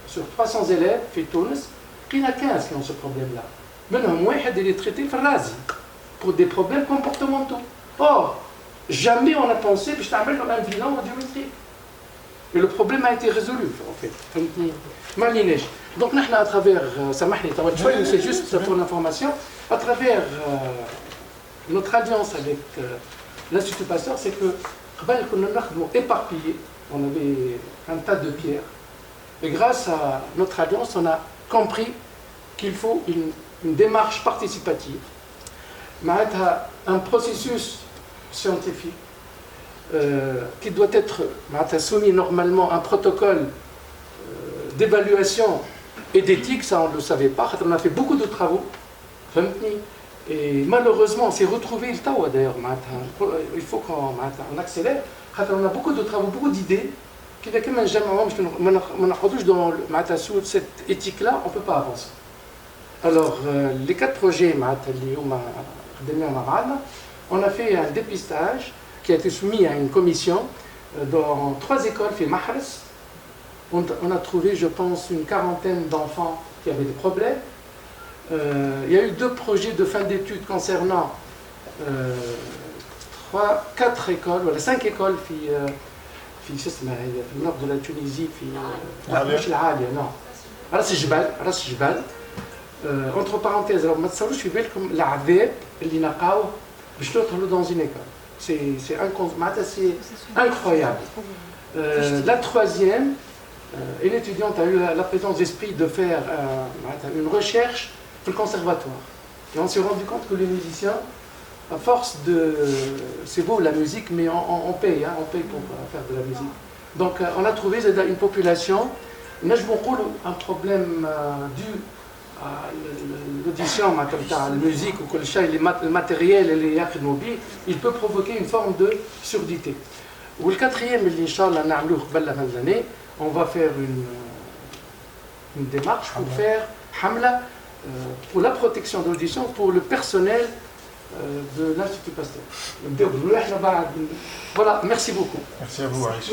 [SPEAKER 7] sur 300 élèves في تونس لقينا 15 qui ont ce problème-là. منهم واحد اللي traité في الرازي pour des problèmes comportementaux. Or, jamais on a pensé باش تعمل له un bilan audiométrique. Et le problème a été résolu en fait. فهمتني؟ ما ليناش. Donc نحن à travers سامحني توا شوي c'est juste pour l'information à travers notre alliance avec l'Institut Pasteur, c'est que قبل كنا نخدموا éparpillés, on avait un tas de pierres. Et grâce à notre alliance, on a compris qu'il faut une démarche participative, un processus scientifique qui doit être soumis normalement à un protocole d'évaluation et d'éthique, ça on ne le savait pas, on a fait beaucoup de travaux, et malheureusement on s'est retrouvé le temps d'ailleurs, il faut qu'on accélère, on a beaucoup de travaux, beaucoup d'idées, qui كما نجمعوهم ما ناخذوش dans cette éthique là, on ne peut pas avancer. Alors les 4 projets اللي هما خدمناهم مع بعضنا, on a fait un dépistage qui a été soumis à une commission dans 3 écoles في محرس. On a trouvé, je pense, une quarantaine d'enfants qui avaient des problèmes. Il y a eu 2 projets de fin d'études concernant 4 écoles, voilà 5 écoles في النord de la Tunisie في مش العالية نعم راس الجبال entre parenthèses. Alors ما تصوروش في بالكم العذاب اللي نلقاوه باش ندخلوا dans une école. C'est incroyable. La 3e, une étudiante a eu la présence d'esprit de faire une recherche pour le conservatoire. Et on s'est rendu compte que les musiciens, à force de... C'est beau la musique, mais on paye, on paye pour faire de la musique. Donc on a trouvé une population, un problème dû à l'audition, la musique ou le matériel, il peut provoquer une forme de surdité. Ou le 4e, Inch'Allah, on va faire une démarche pour faire Hamla pour la protection de l'audition pour le personnel de l'Institut Pasteur. Voilà, merci beaucoup.
[SPEAKER 1] Merci à vous, Aïcha.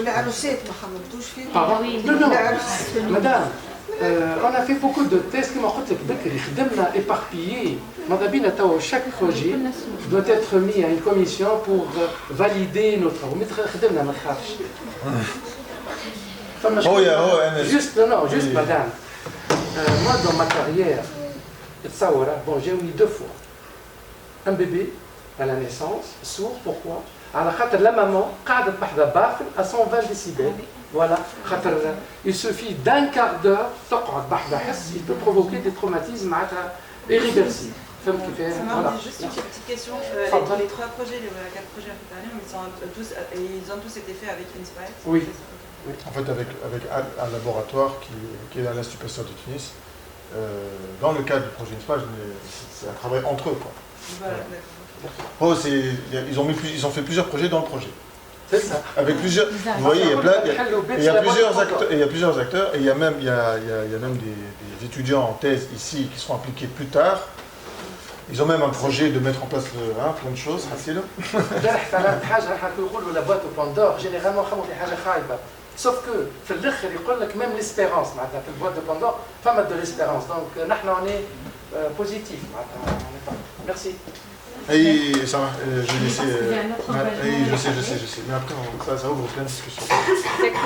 [SPEAKER 7] Pardon? Non, madame, on a fait beaucoup de tests qui m'ont dit éparpillés. Chaque projet doit être mis à une commission pour valider notre travail. Juste madame, moi dans ma carrière, bon, j'ai eu 2 fois un bébé à la naissance, sourd, pourquoi? La maman à 120 décibels. Voilà, il suffit d'1 quart d'heure, il peut provoquer des traumatismes irréversibles.
[SPEAKER 4] Ça marche, juste une petite question. Dans les 3 projets, les 4 projets à Fétarium, ils ont tous été faits avec Inspire?
[SPEAKER 7] Oui.
[SPEAKER 1] En fait, avec un laboratoire qui est à l'Institut Pasteur de Tunis, dans le cadre du projet Inspire, c'est un travail entre eux, quoi. Voilà. Ils ont fait plusieurs projets dans le projet.
[SPEAKER 7] C'est ça.
[SPEAKER 1] Avec plusieurs, vous voyez, il y a plusieurs acteurs, et il y a même des étudiants en thèse ici qui seront impliqués plus tard. Ils ont même un projet de mettre en place plein de choses.
[SPEAKER 7] Généralement, sauf que même l'espérance, la boîte de Pandore, femme de l'espérance. Donc, on est positif. Merci.
[SPEAKER 1] Je sais. Mais après, ça ouvre plein de discussions.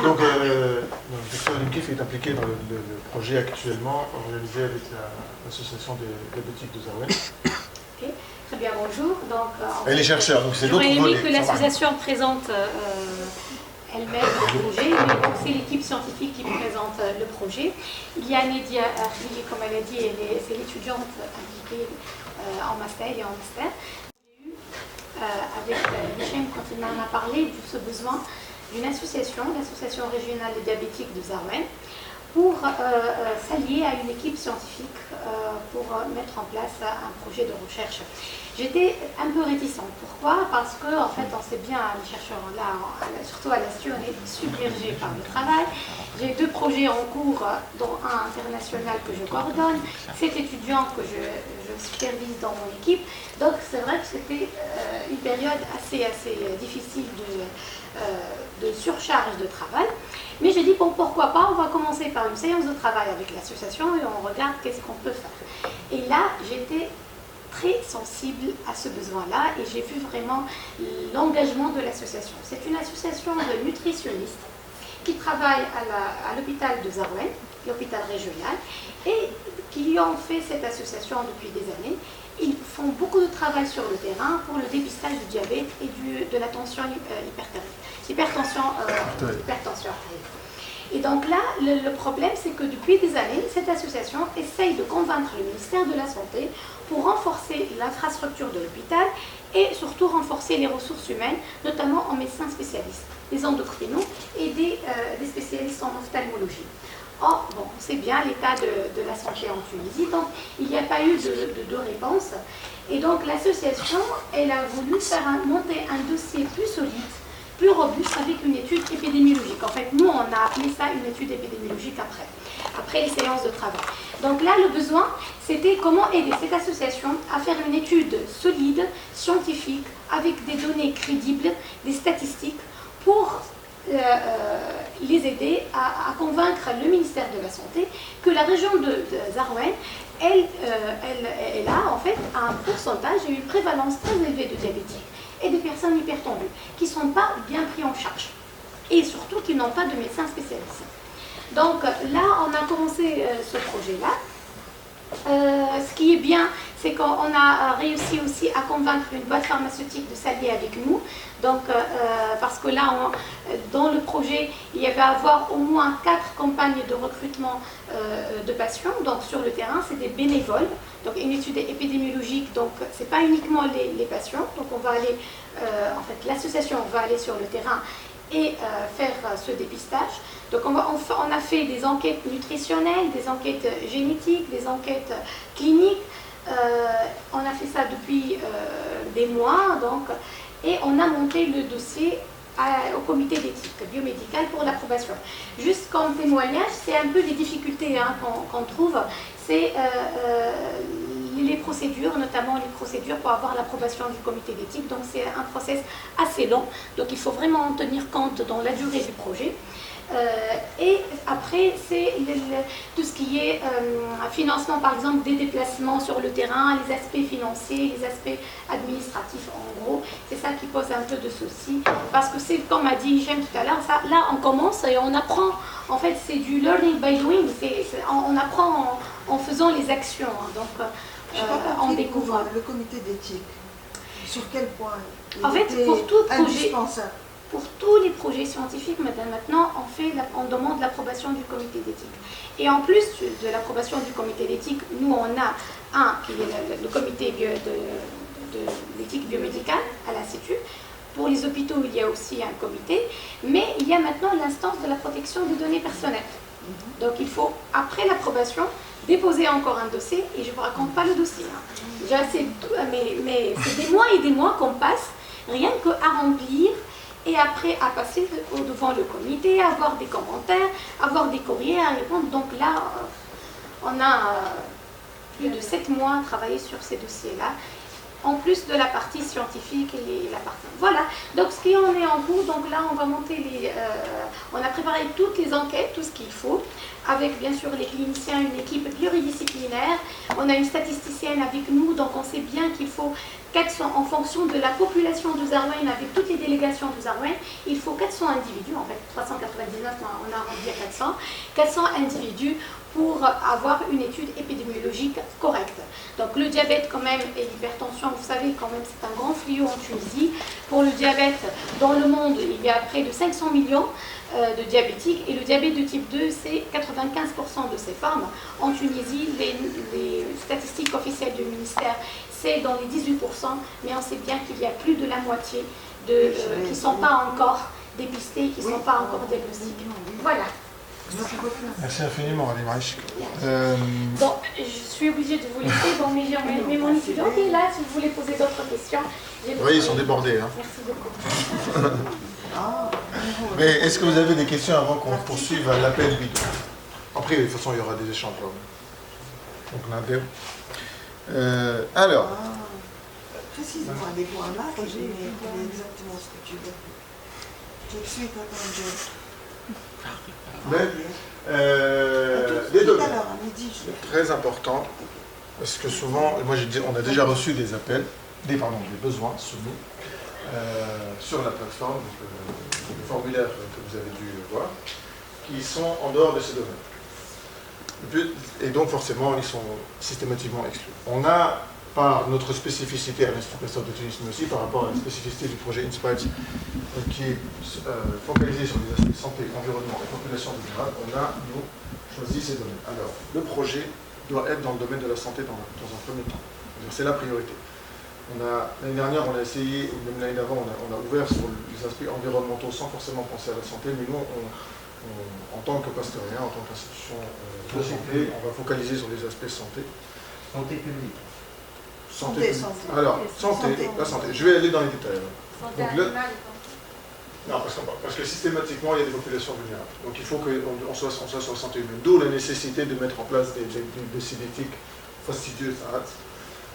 [SPEAKER 1] Donc, le docteur Limkif est impliqué dans le projet actuellement organisé avec l'association des boutiques de Zawen.
[SPEAKER 8] Okay. Très bien, bonjour. Donc,
[SPEAKER 1] et les chercheurs, donc c'est d'autres volets.
[SPEAKER 8] J'aurais aimé que l'association présente elle-même le projet, mais c'est l'équipe scientifique qui présente le projet. Il y a Nédia Arli, comme elle a dit, c'est l'étudiante impliquée en master et en master. J'ai eu avec Hichem, quand il m'en a parlé de ce besoin d'une association, l'association régionale des diabétiques de Zarouen, pour s'allier à une équipe scientifique pour mettre en place un projet de recherche. J'étais un peu réticente. Pourquoi? Parce que, en fait, on sait bien, les chercheurs là, surtout à l'ASTU, on est submergés par le travail. J'ai 2 projets en cours, dont un international que je coordonne, 7 étudiants que je supervise dans mon équipe. Donc, c'est vrai que c'était une période assez difficile de surcharge de travail. Mais j'ai dit, bon, pourquoi pas, on va commencer par une séance de travail avec l'association et on regarde qu'est-ce qu'on peut faire. Et là, j'étais très sensible à ce besoin-là et j'ai vu vraiment l'engagement de l'association. C'est une association de nutritionnistes qui travaille à l'hôpital de Zarouen, l'hôpital régional, et qui ont fait cette association depuis des années. Ils font beaucoup de travail sur le terrain pour le dépistage du diabète et de la tension hypertension artérielle. Et donc là, le problème, c'est que depuis des années, cette association essaye de convaincre le ministère de la Santé pour renforcer l'infrastructure de l'hôpital et surtout renforcer les ressources humaines, notamment en médecins spécialistes, des endocrinos et des spécialistes en ophtalmologie. Or, bon, on sait bien l'état de la santé en Tunisie, donc il n'y a pas eu de réponse. Et donc l'association, elle a voulu monter un dossier plus solide, plus robuste, avec une étude épidémiologique. En fait, nous, on a appelé ça une étude épidémiologique après les séances de travail. Donc là, le besoin, c'était comment aider cette association à faire une étude solide, scientifique, avec des données crédibles, des statistiques, pour les aider à convaincre le ministère de la Santé que la région de Zarouen, elle a en fait un pourcentage et une prévalence très élevée de diabétiques et des personnes hypertendues qui ne sont pas bien pris en charge et surtout qui n'ont pas de médecins spécialisés. Donc là, on a commencé ce projet-là. Ce qui est bien, c'est qu'on a réussi aussi à convaincre une boîte pharmaceutique de s'allier avec nous. Donc, parce que là, dans le projet, il y avait à avoir au moins 4 campagnes de recrutement de patients. Donc, sur le terrain, c'est des bénévoles. Donc, une étude épidémiologique, donc, ce n'est pas uniquement les patients. Donc, on va aller, en fait, l'association va aller sur le terrain et faire ce dépistage. Donc on a fait des enquêtes nutritionnelles, des enquêtes génétiques, des enquêtes cliniques. On a fait ça depuis des mois, donc, et on a monté le dossier au comité d'éthique biomédicale pour l'approbation. Juste comme témoignage, c'est un peu les difficultés qu'on trouve, c'est les procédures, notamment les procédures pour avoir l'approbation du comité d'éthique. Donc c'est un process assez long, donc il faut vraiment en tenir compte dans la durée du projet. Et après, c'est tout ce qui est financement, par exemple, des déplacements sur le terrain, les aspects financiers, les aspects administratifs, en gros. C'est ça qui pose un peu de soucis. Parce que c'est, comme a dit Hichem tout à l'heure, là, on commence et on apprend. En fait, c'est du learning by doing. On apprend en faisant les actions. Donc, on découvre.
[SPEAKER 5] Le comité d'éthique, sur quel point
[SPEAKER 8] en fait, pour tout projet.
[SPEAKER 5] Pour
[SPEAKER 8] tous les projets scientifiques, maintenant, on demande l'approbation du comité d'éthique. Et en plus de l'approbation du comité d'éthique, nous, on a un qui est le comité de l'éthique biomédicale à l'Institut. Pour les hôpitaux, il y a aussi un comité. Mais il y a maintenant l'instance de la protection des données personnelles. Donc, il faut, après l'approbation, déposer encore un dossier. Et je ne vous raconte pas le dossier. Déjà, mais c'est des mois et des mois qu'on passe, rien qu'à remplir. Et après, à passer devant le comité, avoir des commentaires, avoir des courriers à répondre. Donc là, on a plus de 7 mois à travailler sur ces dossiers-là, en plus de la partie scientifique et la partie... Voilà, donc ce qui en est en cours, donc là, on va monter on a préparé toutes les enquêtes, tout ce qu'il faut, avec bien sûr les cliniciens, une équipe pluridisciplinaire. On a une statisticienne avec nous, donc on sait bien qu'il faut 400, en fonction de la population de Zarouen, avec toutes les délégations de Zarouen, il faut 400 individus, en fait 399, on a arrondi à 400 individus pour avoir une étude épidémiologique correcte. Donc le diabète quand même et l'hypertension, vous savez quand même c'est un grand fléau en Tunisie. Pour le diabète, dans le monde, il y a près de 500 millions de diabétiques et le diabète de type 2, c'est 95% de ces femmes. En Tunisie, les statistiques officielles du ministère, c'est dans les 18%, mais on sait bien qu'il y a plus de la moitié qui ne sont pas encore dépistés, qui ne sont pas encore diagnostiqués. Voilà.
[SPEAKER 1] Merci infiniment, Ali Maïch.
[SPEAKER 8] Donc, je suis obligée de vous laisser, bon, mais mon étudiant est là, si vous voulez poser d'autres questions.
[SPEAKER 1] Oui, ils sont débordés. Hein.
[SPEAKER 8] Merci beaucoup.
[SPEAKER 1] Mais est-ce que vous avez des questions avant qu'on poursuive à l'appel vidéo? Après, de toute façon, il y aura des échanges. Là. Donc, Nader. Alors.
[SPEAKER 5] Précise-moi, les points là, j'ai exactement ce que tu veux. Tout de suite,
[SPEAKER 1] Les domaines. Très important, parce que souvent, moi on a déjà reçu des appels, des besoins soumis sur la plateforme, donc, le formulaire que vous avez dû voir, qui sont en dehors de ces domaines. Et donc forcément, ils sont systématiquement exclus. On a, par notre spécificité à l'Institut Pasteur de Tunis, mais aussi par rapport à la spécificité du projet INSPIRE, qui est focalisé sur les aspects santé, environnement et population vulnérable, on a, nous, choisi ces domaines. Alors, le projet doit être dans le domaine de la santé dans un premier temps. C'est la priorité. L'année dernière, on a essayé, ou même l'année d'avant, on a ouvert sur les aspects environnementaux sans forcément penser à la santé, mais nous, en tant que pasteurien, en tant qu'institution de santé, on va focaliser sur les aspects santé.
[SPEAKER 14] Santé publique.
[SPEAKER 1] Santé. Alors, la santé. Je vais aller dans les détails.
[SPEAKER 8] Santé
[SPEAKER 1] animale. Non, parce que systématiquement, il y a des populations vulnérables. Donc il faut qu'on soit sur la santé humaine. D'où la nécessité de mettre en place des cinétiques fastidieuses.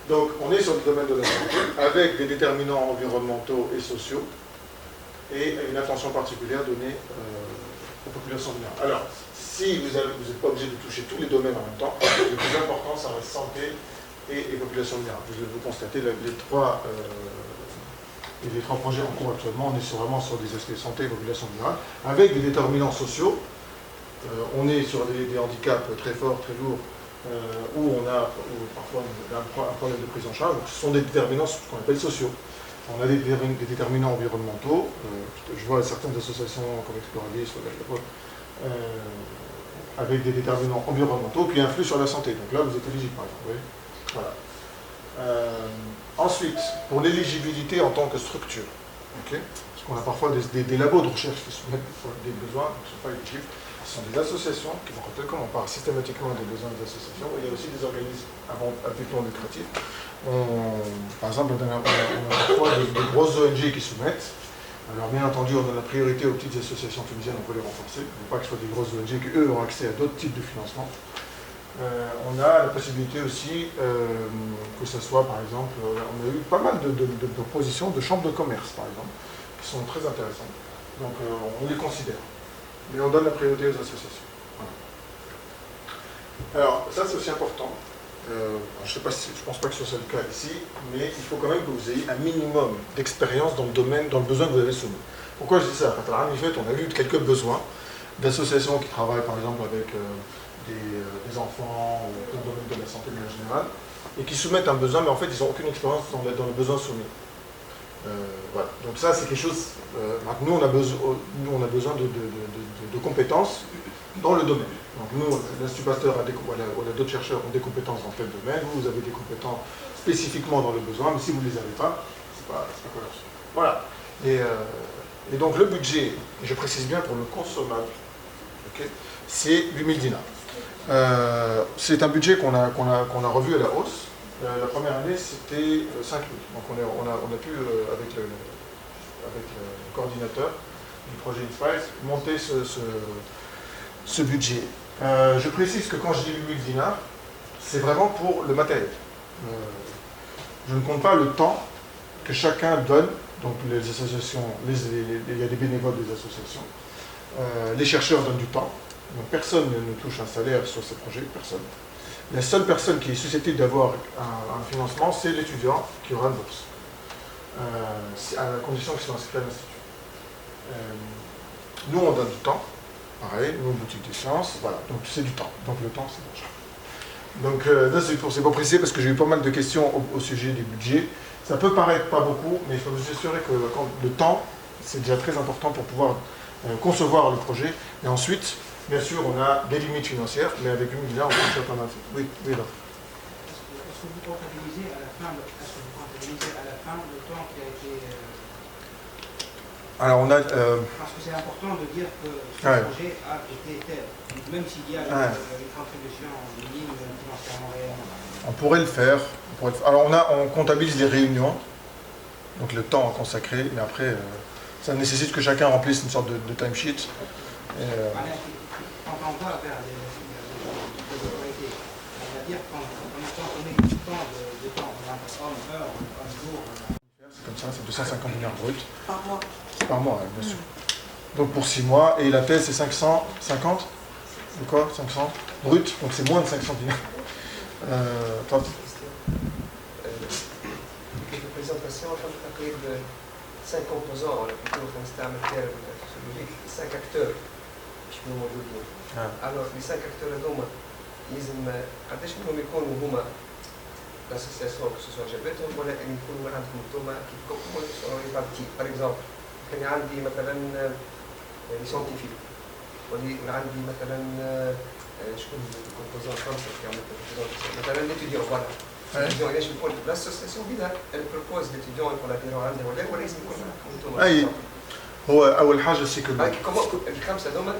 [SPEAKER 1] Donc on est sur le domaine de la santé, avec des déterminants environnementaux et sociaux, et une attention particulière donnée aux populations vulnérables. Alors, si vous n'êtes pas obligé de toucher tous les domaines en même temps, le plus important, ça reste santé et population vulnérable. Vous constatez les trois projets en cours actuellement, on est vraiment sur des aspects santé et population vulnérable, avec des déterminants sociaux. On est sur des handicaps très forts, très lourds, où parfois un problème de prise en charge. Donc, ce sont des déterminants qu'on appelle sociaux. On a des déterminants environnementaux. Je vois certaines associations comme Exploralis, avec des déterminants environnementaux qui influent sur la santé. Donc là, vous êtes éligible, par exemple. Oui. Voilà. Ensuite, pour l'éligibilité en tant que structure, parce qu'on a parfois des labos de recherche qui soumettent des besoins qui ne sont pas éligibles. Ce sont des associations qui vont compter, comme on parle systématiquement des besoins des associations. Il y a aussi des organismes à but non lucratif. Par exemple, on a parfois des grosses ONG qui soumettent. Alors bien entendu, on donne la priorité aux petites associations tunisiennes, on peut les renforcer. Il ne faut pas que ce soit des grosses ONG qui, eux, ont accès à d'autres types de financement. On a la possibilité aussi que ce soit, par exemple, on a eu pas mal de propositions de chambres de commerce, par exemple, qui sont très intéressantes. Donc on les considère. Mais on donne la priorité aux associations. Voilà. Alors, ça c'est aussi important. Je ne pense pas que ce soit le cas ici, mais il faut quand même que vous ayez un minimum d'expérience dans le domaine, dans le besoin que vous avez soumis. Pourquoi je dis ça? Parce qu'en fait, on a vu quelques besoins d'associations qui travaillent par exemple avec des enfants ou dans le domaine de la santé en général, et qui soumettent un besoin, mais en fait ils n'ont aucune expérience dans le besoin soumis. Voilà. Donc ça c'est quelque chose, nous on a besoin de compétences dans le domaine. Donc nous, l'Institut Pasteur ou d'autres chercheurs ont des compétences dans tel domaine, vous avez des compétences spécifiquement dans le besoin, mais si vous ne les avez pas, c'est pas cohérent. Voilà. Et donc le budget, et je précise bien pour le consommable, c'est 8000 dinars. C'est un budget qu'on a revu à la hausse. La première année, c'était 5 000. Donc on a pu, avec le coordinateur du projet INSPIRE, monter ce budget. Je précise que quand je dis 8000 dinars, c'est vraiment pour le matériel. Je ne compte pas le temps que chacun donne. Donc les associations, il y a des bénévoles des associations. Les chercheurs donnent du temps. Donc personne ne touche un salaire sur ces projets, personne. La seule personne qui est susceptible d'avoir un financement, c'est l'étudiant qui aura une bourse. À la condition qu'il soit inscrit à l'Institut. Nous, on donne du temps. Pareil, nous, boutique des sciences, voilà. Donc c'est du temps. Donc le temps, c'est l'argent. Donc c'est pour préciser, parce que j'ai eu pas mal de questions au sujet du budget. Ça peut paraître pas beaucoup, mais il faut vous assurer que le temps, c'est déjà très important pour pouvoir concevoir le projet. Et ensuite, bien sûr, on a des limites financières, mais avec 8 milliards, on peut faire pas mal. Oui, là.
[SPEAKER 11] Est-ce
[SPEAKER 14] que vous comptabilisez à la fin le temps qui a été...
[SPEAKER 1] Alors on a...
[SPEAKER 14] Parce que c'est important de dire que ce projet a été tel. Donc, même s'il y a une contribution minime financièrement réellement.
[SPEAKER 1] On pourrait le faire. Alors on comptabilise les réunions, donc le temps consacré, mais après ça nécessite que chacun remplisse une sorte de timesheet.
[SPEAKER 14] Quand on va vers les autorités, on va dire qu'on met du temps, homme, heure, jour.
[SPEAKER 1] C'est comme ça, c'est 250 dinars bruts.
[SPEAKER 5] Par mois.
[SPEAKER 1] Par mois, bien sûr. Donc pour 6 mois, et la thèse c'est 550 de quoi 500 brut, donc c'est moins de 500 dinars.
[SPEAKER 11] présentation تقريبا 5 composants ولا plutôt نستعمل terme sociologique 5 acteurs باش يكونوا موجودين. alors les 5 acteurs هذوما لازم قداش منهم يكونوا هما l'association que ce soit جابتهم ولا ان يكونوا عندكم انتوما كيفكم ولا سون ريبارتي. par exemple كان عندي مثلا لي سيانتيفيك ولا عندي مثلا شكون الكومبوزون خمسه كيعملوا مثلا ليتيديون فوالا. l'étudiant ليش يكون l'association بيدها elle propose l'étudiant يكون اديروا عندها ولا لازم يكون عندكم انتوما.
[SPEAKER 1] اي هو اول حاجه سي كو
[SPEAKER 11] الخمسه هذوما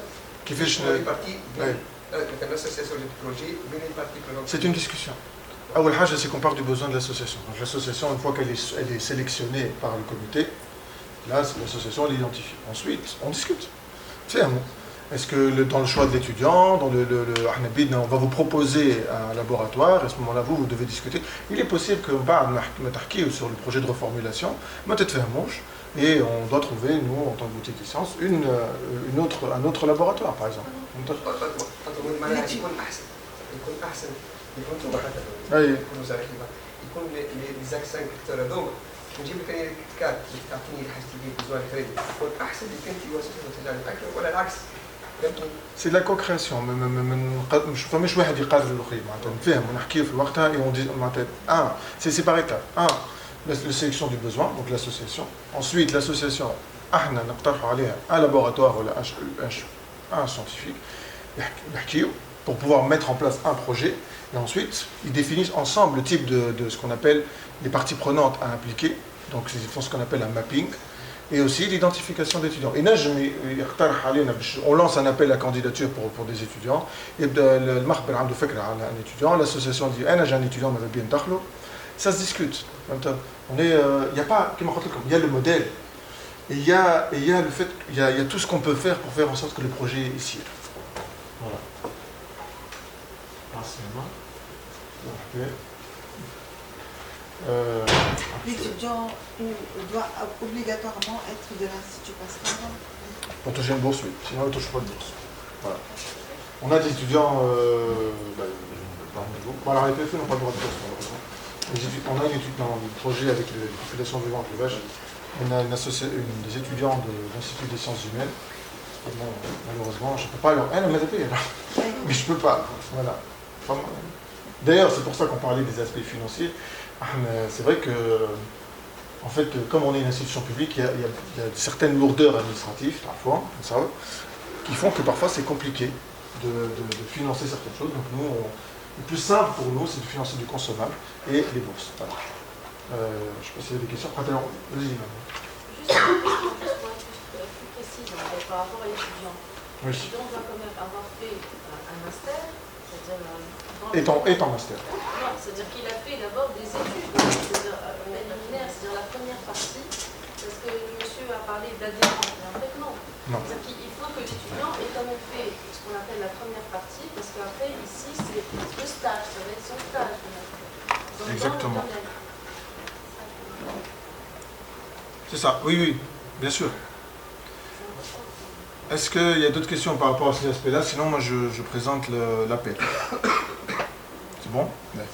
[SPEAKER 1] كيفاش
[SPEAKER 11] ريبارتي مثلا l'association du projet بين les parties prenantes.
[SPEAKER 1] C'est une discussion. أول حاجة c'est qu'on part du besoin de l'association. Donc l'association, une fois qu'elle est sélectionnée par le comité, là l'association elle identifie. Ensuite, on discute. C'est un mot. Est-ce que dans le choix de l'étudiant, dans on va vous proposer un laboratoire, et à ce moment-là vous devez discuter. Il est possible que sur le projet de reformulation, et on doit trouver, nous, en tant que boutique licence, un autre laboratoire, par exemple.
[SPEAKER 11] يكونوا زارقين يكون لي زاك 5 اكتور هذوما نجيب لك انا الكتكات اللي تعطيني الحاجه اللي بزوان الخريج يكون احسن اللي كنتي واسطه تجعل اكثر ولا العكس.
[SPEAKER 1] C'est de la co-création. مش فماش واحد يقرر الاخرين معناتها نفهموا ونحكيو في وقتها et on dit معناتها c'est par étapes. La sélection du besoin, donc l'association. Ensuite, l'association احنا نقترحوا عليها un laboratoire ولا un scientifique يحكيو pour pouvoir mettre en place un projet. Et ensuite, ils définissent ensemble le type de ce qu'on appelle les parties prenantes à impliquer. Donc, ils font ce qu'on appelle un mapping. Et aussi l'identification d'étudiants. Et là, on lance un appel à candidature pour des étudiants. Et un étudiant, l'association dit j'ai un étudiant, mais bien d'arlo. Ça se discute. Il y a pas, il y a le modèle. Et il y a le fait, il y a tout ce qu'on peut faire pour faire en sorte que le projet est ici. Voilà.
[SPEAKER 5] L'étudiant doit obligatoirement être de l'Institut Pasteur.
[SPEAKER 1] Pour toucher une bourse, oui. Sinon, on ne touche pas de bourse. Voilà. On a des étudiants... alors, les PFE n'ont pas le droit de bourse, malheureusement. On a un projet avec les populations vivantes, les vaches. On a des étudiants de l'Institut des sciences humaines. Bon, malheureusement, je ne peux pas leur... mais je ne peux pas. Voilà. D'ailleurs, c'est pour ça qu'on parlait des aspects financiers. C'est vrai que, en fait, comme on est une institution publique, il y a certaines lourdeurs administratives, parfois, qui font que parfois c'est compliqué de financer certaines choses. Donc nous, le plus simple pour nous, c'est de financer du consommable et les bourses. Voilà. Je ne sais pas s'il y a des questions. Vas-y,
[SPEAKER 15] maman. Juste une question plus précise par rapport à l'étudiant.
[SPEAKER 1] Oui.
[SPEAKER 15] L'étudiant doit quand même avoir fait un master.
[SPEAKER 1] Est en master.
[SPEAKER 15] Non, c'est-à-dire qu'il a fait d'abord des études, c'est-à-dire linéaire, c'est-à-dire la première partie, parce que le monsieur a parlé d'adhérence, mais en fait non. C'est-à-dire qu'il faut que l'étudiant ait quand même fait ce qu'on appelle la première partie, parce qu'après, ici, c'est le stage, ça va être son stage.
[SPEAKER 1] Exactement. C'est ça, oui, bien sûr. Est-ce qu'il y a d'autres questions par rapport à ces aspects-là? Sinon, moi, je présente l'appel. C'est bon? Ouais.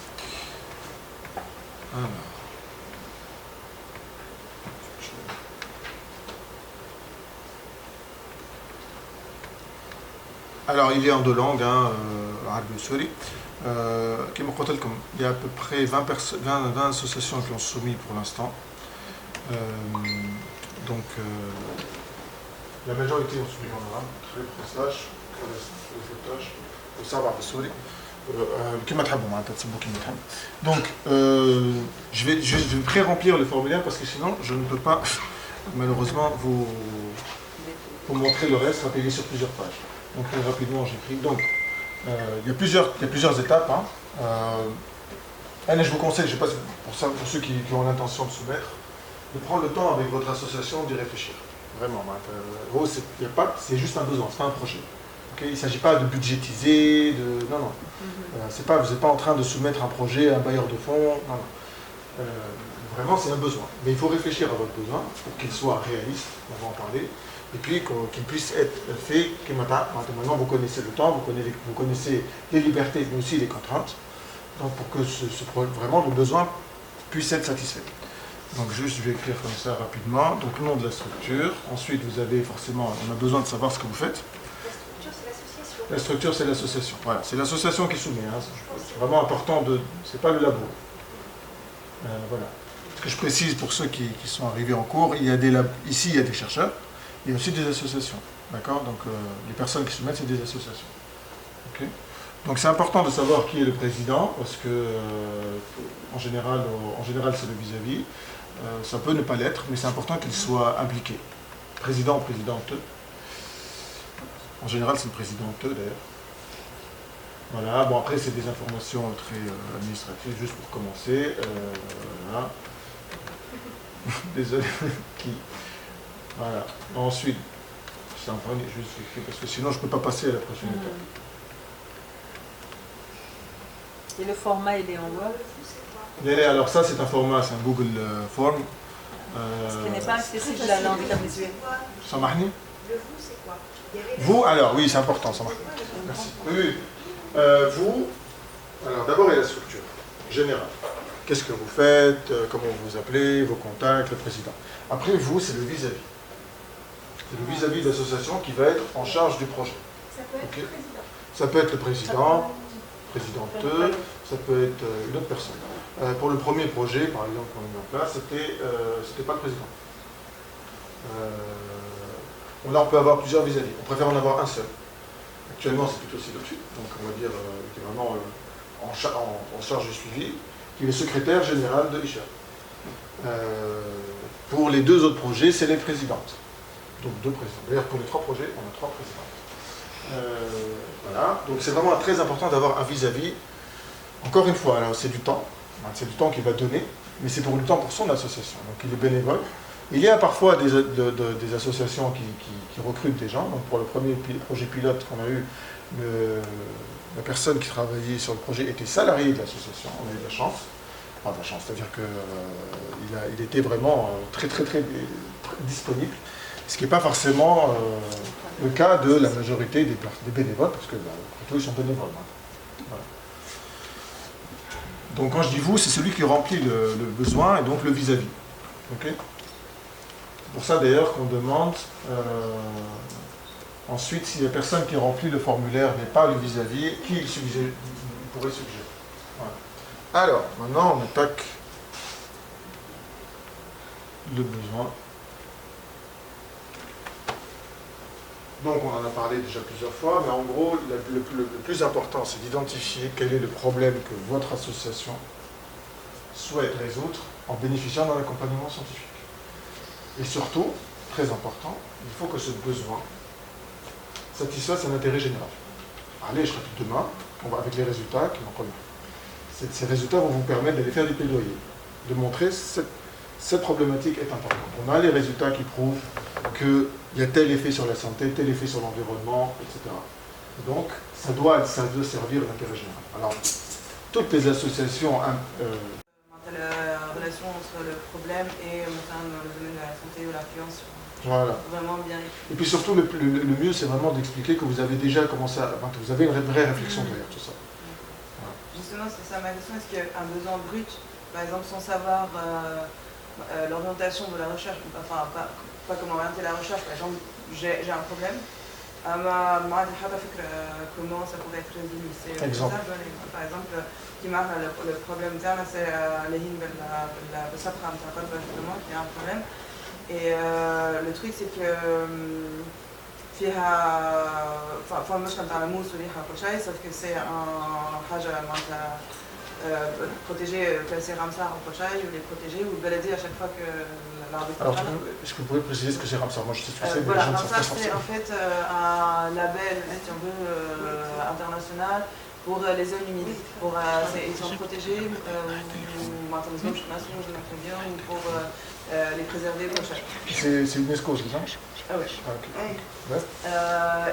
[SPEAKER 1] Alors, il est en deux langues, arabe et souri. Il y a à peu près 20 associations qui ont soumis pour l'instant. Donc, la majorité ont soumis en arabe, très prestage, au savoir de souri. Donc, je vais pré-remplir le formulaire parce que sinon, je ne peux pas, malheureusement, vous montrer le reste, rappeler sur plusieurs pages. Donc, très rapidement, j'écris. Donc, il y a plusieurs étapes. Hein. Je vous conseille, je sais pas, pour ceux qui ont l'intention de soumettre, de prendre le temps avec votre association d'y réfléchir. Vraiment. C'est juste un besoin, c'est pas un projet. Okay, il ne s'agit pas de budgétiser, non, non. Vous n'êtes pas en train de soumettre un projet à un bailleur de fonds, non, non. Vraiment, c'est un besoin. Mais il faut réfléchir à votre besoin pour qu'il soit réaliste, on va en parler, et puis qu'il puisse être fait. Maintenant, vous connaissez le temps, vous connaissez les libertés, mais aussi les contraintes, donc pour que vraiment le besoin puisse être satisfait. Donc juste, je vais écrire comme ça rapidement. Donc nom de la structure. Ensuite, vous avez forcément, on a besoin de savoir ce que vous faites. La structure, c'est l'association. Voilà, c'est l'association qui soumet. Hein. C'est vraiment important c'est pas le labo. Voilà. Ce que je précise pour ceux qui sont arrivés en cours, ici il y a des chercheurs, il y a aussi des associations. D'accord? Donc les personnes qui soumettent, c'est des associations. Okay. Donc c'est important de savoir qui est le président, parce que en général c'est le vis-à-vis. Ça peut ne pas l'être, mais c'est important qu'il soit impliqué. Président ou présidente. En général, c'est le présidenteux d'ailleurs. Voilà, bon après c'est des informations très administratives, juste pour commencer. Voilà. Désolé. Voilà. Ensuite, c'est un juste écrit parce que sinon je ne peux pas passer à la prochaine étape.
[SPEAKER 4] Et le format, il est en Word?
[SPEAKER 1] Alors ça, c'est un format, c'est un Google Form.
[SPEAKER 4] Ce qui n'est pas accessible à l'handicap visuel.
[SPEAKER 1] Samahni?
[SPEAKER 10] Le vous, c'est quoi?
[SPEAKER 1] Vous, alors, oui, c'est important, ça marche. Merci. Oui. Vous, alors d'abord, il y a la structure générale. Qu'est-ce que vous faites, comment vous vous appelez, vos contacts, le président. Après, vous, c'est le vis-à-vis. C'est le vis-à-vis de l'association qui va être en charge du projet.
[SPEAKER 10] Ça peut être le président.
[SPEAKER 1] Ça peut être le président, présidenteux, ça peut être une autre personne. Pour le premier projet, par exemple, qu'on a mis en place, c'était pas le président. Là, on peut avoir plusieurs vis-à-vis. On préfère en avoir un seul. Actuellement, c'est plutôt ci-dessus. Donc, on va dire qui est vraiment en charge du suivi, qui est le secrétaire général de l'ICHA. Pour les deux autres projets, c'est les présidentes. Donc, 2 présidents. D'ailleurs, pour les 3 projets, on a 3 présidentes. Voilà. Donc, c'est vraiment très important d'avoir un vis-à-vis. Encore une fois, c'est du temps. C'est du temps qu'il va donner, mais c'est pour le temps pour son association. Donc, il est bénévole. Il y a parfois des associations qui recrutent des gens. Donc pour le premier projet pilote qu'on a eu, la personne qui travaillait sur le projet était salariée de l'association. On a eu de la chance. Enfin, de la chance, c'est-à-dire qu'il était vraiment très disponible. Ce qui n'est pas forcément le cas de la majorité des bénévoles, parce que plutôt ils sont bénévoles. Voilà. Donc quand je dis vous, c'est celui qui remplit le besoin et donc le vis-à-vis. Okay. C'est pour ça d'ailleurs qu'on demande ensuite si la personne qui remplit le formulaire n'est pas le vis-à-vis, qui il pourrait suggérer. Voilà. Alors, maintenant on attaque le besoin. Donc on en a parlé déjà plusieurs fois, mais en gros, le plus important, c'est d'identifier quel est le problème que votre association souhaite résoudre en bénéficiant d'un accompagnement scientifique. Et surtout, très important, il faut que ce besoin satisfasse un intérêt général. Allez, je répète demain, avec les résultats qui vont connaître. Ces résultats vont vous permettre d'aller faire du plaidoyer, de montrer cette problématique est importante. On a les résultats qui prouvent qu'il y a tel effet sur la santé, tel effet sur l'environnement, etc. Donc, ça doit servir l'intérêt général. Alors, toutes les associations...
[SPEAKER 16] la relation entre le problème et le domaine de la santé ou l'influence.
[SPEAKER 1] Voilà.
[SPEAKER 16] Vraiment bien.
[SPEAKER 1] Et puis surtout, le mieux, c'est vraiment d'expliquer que vous avez déjà commencé à... vous avez une vraie réflexion derrière tout ça. Voilà.
[SPEAKER 16] Justement, c'est ça ma question. Est-ce qu'il y a un besoin brut, par exemple, sans savoir l'orientation de la recherche, enfin, pas comment orienter la recherche, par exemple, j'ai un problème, comment ça pourrait être résolu. C'est exemple. Ça, par exemple, qui marque le problème terme, c'est les sapram, qui a un problème. Et le truc, c'est que فيها المشكل تاع الموس وريحه وكل شيء صافي كو سي حاجه معناتها بروتيجي كاسي رامسار وكل شيء واللي بروتيجي والبلديه chaque fois que l'arbitre.
[SPEAKER 1] Alors, est-ce que vous pouvez préciser ce que c'est Ramsar? Moi je sais ce que c'est, mais
[SPEAKER 16] voilà,
[SPEAKER 1] les gens ne savent pas
[SPEAKER 16] Ramsar c'est en fait un label, si on veut, international pour les zones humides. Ils sont protégés ou pour les préserver pour chaque.
[SPEAKER 1] C'est l'UNESCO, c'est ça?
[SPEAKER 16] Ah oui.
[SPEAKER 1] Okay.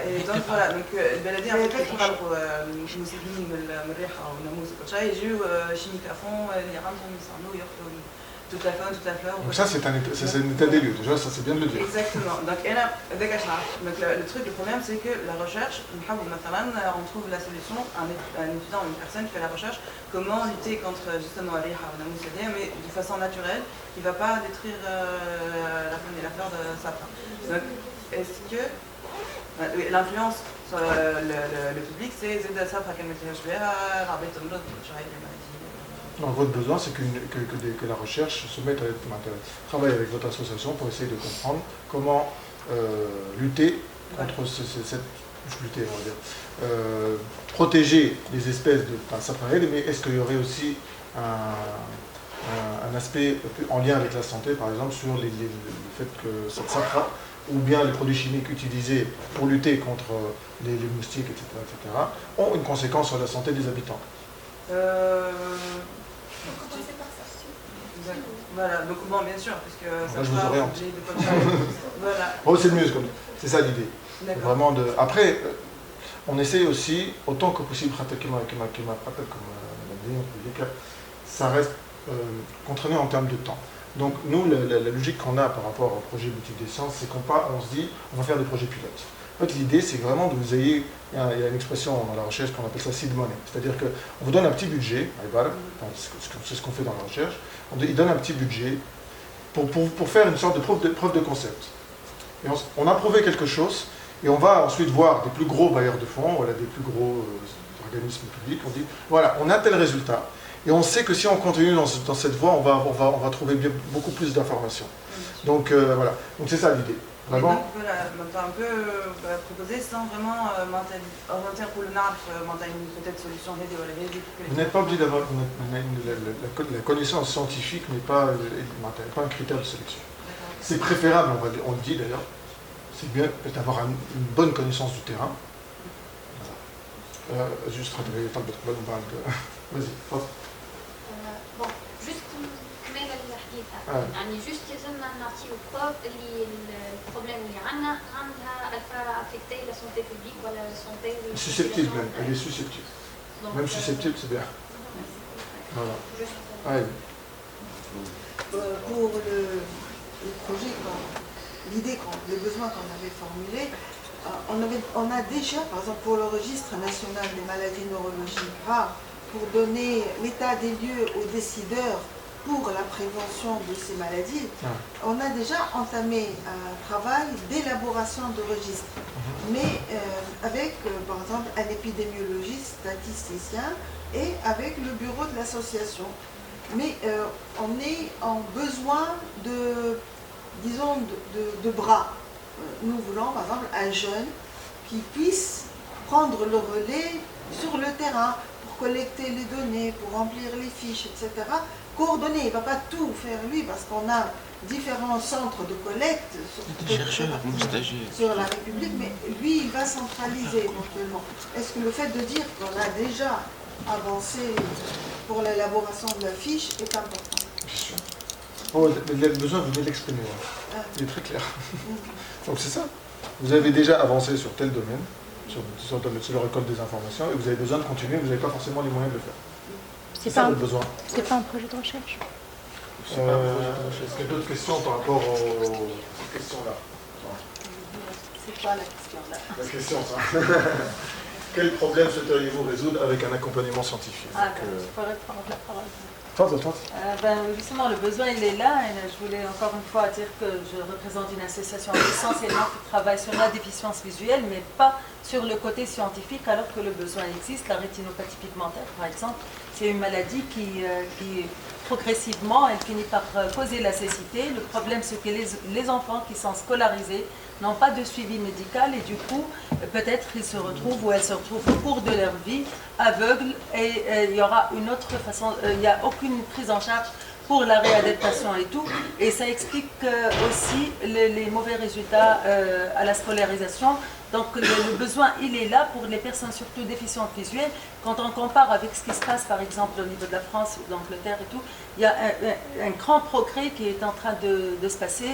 [SPEAKER 16] Et donc voilà, donc البلديه en fait يخلقوا المسلمين من الريحه والناموس وكل شيء يجيو شيميك افون اللي عندهم يصنعوا ياخذوا toute la faune, toute la fleur.
[SPEAKER 1] Donc ça c'est un état des lieux, déjà ça c'est bien de le dire.
[SPEAKER 16] Exactement. Donc le truc, le problème c'est que la recherche, on trouve la solution, un étudiant, une personne qui fait la recherche, comment lutter contre justement la riha ou la moussadé, mais de façon naturelle, qui ne va pas détruire la faune et la fleur de sa part. Donc est-ce que l'influence sur le public c'est Zeda Safra Kalmetihashbera, Rabet Omrod, Shahid les maladies.
[SPEAKER 1] Donc votre besoin, c'est que la recherche se mette à travailler avec votre association pour essayer de comprendre comment lutter contre on va dire, protéger les espèces de sapinelles, mais est-ce qu'il y aurait aussi un aspect en lien avec la santé, par exemple, sur le fait que cette sapra, ou bien les produits chimiques utilisés pour lutter contre les moustiques, etc., ont une conséquence sur la santé des habitants?
[SPEAKER 16] Voilà, donc bon, bien sûr, puisque ça
[SPEAKER 1] je vous oriente.
[SPEAKER 16] Voilà.
[SPEAKER 1] Oh, c'est mieux, c'est ça l'idée. Vraiment de. Après, on essaye aussi, autant que possible, ça reste contraint en termes de temps. Donc nous, la logique qu'on a par rapport au projet Boutique des Sciences, c'est on se dit, on va faire des projets pilotes. En fait, l'idée, c'est vraiment de vous ayez, il y a une expression dans la recherche qu'on appelle ça seed money, c'est-à-dire qu'on vous donne un petit budget, c'est ce qu'on fait dans la recherche, il donne un petit budget pour faire une sorte de preuve de concept. Et on a prouvé quelque chose, et on va ensuite voir des plus gros bailleurs de fonds, voilà, des plus gros organismes publics, on dit, voilà, on a tel résultat, et on sait que si on continue dans cette voie, on va trouver beaucoup plus d'informations. Donc voilà, donc c'est ça l'idée.
[SPEAKER 16] Vraiment. Donc voilà, un peu proposé sans vraiment orienter pour le NARF, peut-être solution rédhique.
[SPEAKER 1] Vous n'êtes pas obligé d'avoir la connaissance scientifique n'est pas un critère de sélection. C'est préférable, on le dit d'ailleurs, c'est bien d'avoir une bonne connaissance du terrain. Juste vas-y.
[SPEAKER 8] Bon, juste كمال الحديث يعني juste لازمنا نعطيو بروف اللي البروبليم اللي عندها affecter la santé publique ولا la santé.
[SPEAKER 1] Susceptible même, elle est susceptible. Même susceptible, c'est bien. Voilà. Allez.
[SPEAKER 5] Pour le projet, l'idée, le besoin qu'on avait formulé, on a déjà, par exemple pour le registre national des maladies neurologiques rares, pour donner l'état des lieux aux décideurs pour la prévention de ces maladies, on a déjà entamé un travail d'élaboration de registres, mais avec, par exemple, un épidémiologiste, statisticien, et avec le bureau de l'association. Mais on est en besoin disons, de bras. Nous voulons, par exemple, un jeune qui puisse prendre le relais sur le terrain, collecter les données, pour remplir les fiches, etc. Coordonner, il ne va pas tout faire lui parce qu'on a différents centres de collecte sur la République, mais lui, il va centraliser éventuellement. Est-ce que le fait de dire qu'on a déjà avancé pour l'élaboration de la fiche est important?
[SPEAKER 1] Bien sûr. Oh, le besoin, vous venez de l'exprimer. Il est très clair. Donc c'est ça. Vous avez déjà avancé sur tel domaine, sur la récolte des informations, et vous avez besoin de continuer, vous n'avez pas forcément les moyens de le faire. C'est ça votre besoin.
[SPEAKER 3] C'est pas un projet de recherche.
[SPEAKER 1] Est-ce qu'il y a d'autres questions par rapport aux questions-là?
[SPEAKER 4] C'est quoi la question là?
[SPEAKER 1] La question, ça. Quel problème souhaiteriez-vous résoudre avec un accompagnement scientifique?
[SPEAKER 4] Je pourrais prendre la parole. Justement, le besoin il est là, et je voulais encore une fois dire que je représente une association essentiellement qui travaille sur la déficience visuelle, mais pas sur le côté scientifique, alors que le besoin existe. La rétinopathie pigmentaire, par exemple, c'est une maladie qui progressivement, elle finit par causer la cécité. Le problème, c'est que les enfants qui sont scolarisés n'ont pas de suivi médical et du coup, peut-être ils se retrouvent ou elles se retrouvent au cours de leur vie aveugles et il y aura une autre façon, il n'y a aucune prise en charge pour la réadaptation et tout. Et ça explique aussi les mauvais résultats à la scolarisation. Donc le besoin, il est là pour les personnes surtout déficientes visuelles. Quand on compare avec ce qui se passe par exemple au niveau de la France ou d'Angleterre et tout, il y a un grand progrès qui est en train de se passer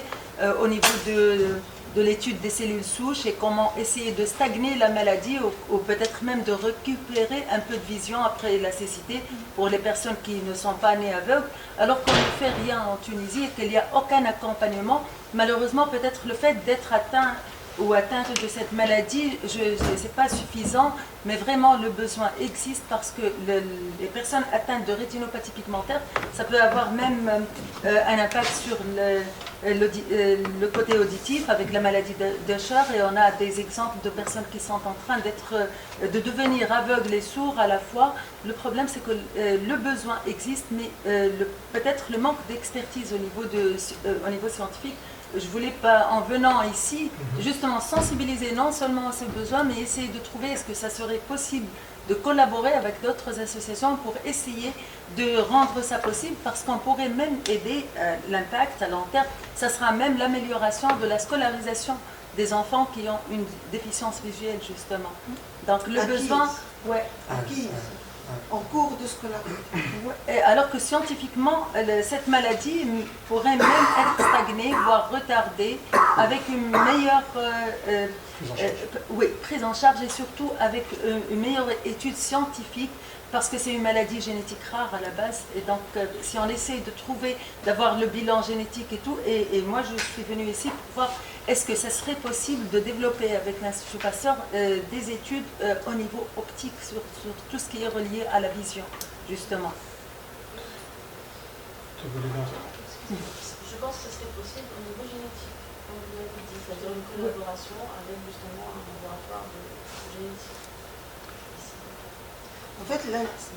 [SPEAKER 4] au niveau de l'étude des cellules souches et comment essayer de stagner la maladie ou peut-être même de récupérer un peu de vision après la cécité pour les personnes qui ne sont pas nées aveugles, alors qu'on ne fait rien en Tunisie et qu'il n'y a aucun accompagnement. Malheureusement, peut-être le fait d'être atteint ou atteinte de cette maladie, ce n'est pas suffisant, mais vraiment le besoin existe parce que les personnes atteintes de rétinopathie pigmentaire, ça peut avoir même un impact sur le côté auditif avec la maladie d'Usher et on a des exemples de personnes qui sont en train de devenir aveugles et sourds à la fois. Le problème c'est que le besoin existe, mais peut-être le manque d'expertise au niveau scientifique. Je voulais pas, en venant ici, justement sensibiliser non seulement à ce besoin, mais essayer de trouver est-ce que ça serait possible de collaborer avec d'autres associations pour essayer de rendre ça possible, parce qu'on pourrait même aider l'impact à long terme. Ça sera même l'amélioration de la scolarisation des enfants qui ont une déficience visuelle, justement. Donc le besoin... Ouais.
[SPEAKER 5] En cours de scolarité.
[SPEAKER 4] Ouais, alors que scientifiquement, cette maladie pourrait même être stagnée, voire retardée, avec une meilleure prise en charge et surtout avec une meilleure étude scientifique, parce que c'est une maladie génétique rare à la base. Et donc, si on essaie de trouver, d'avoir le bilan génétique et tout, et moi je suis venue ici pour voir est-ce que ça serait possible de développer avec l'Institut Pasteur des études au niveau optique sur tout ce qui est relié à la vision, justement.
[SPEAKER 15] Je pense que ce serait possible au niveau génétique, comme vous l'avez dit, c'est-à-dire une collaboration avec justement un laboratoire de génétique.
[SPEAKER 5] En fait,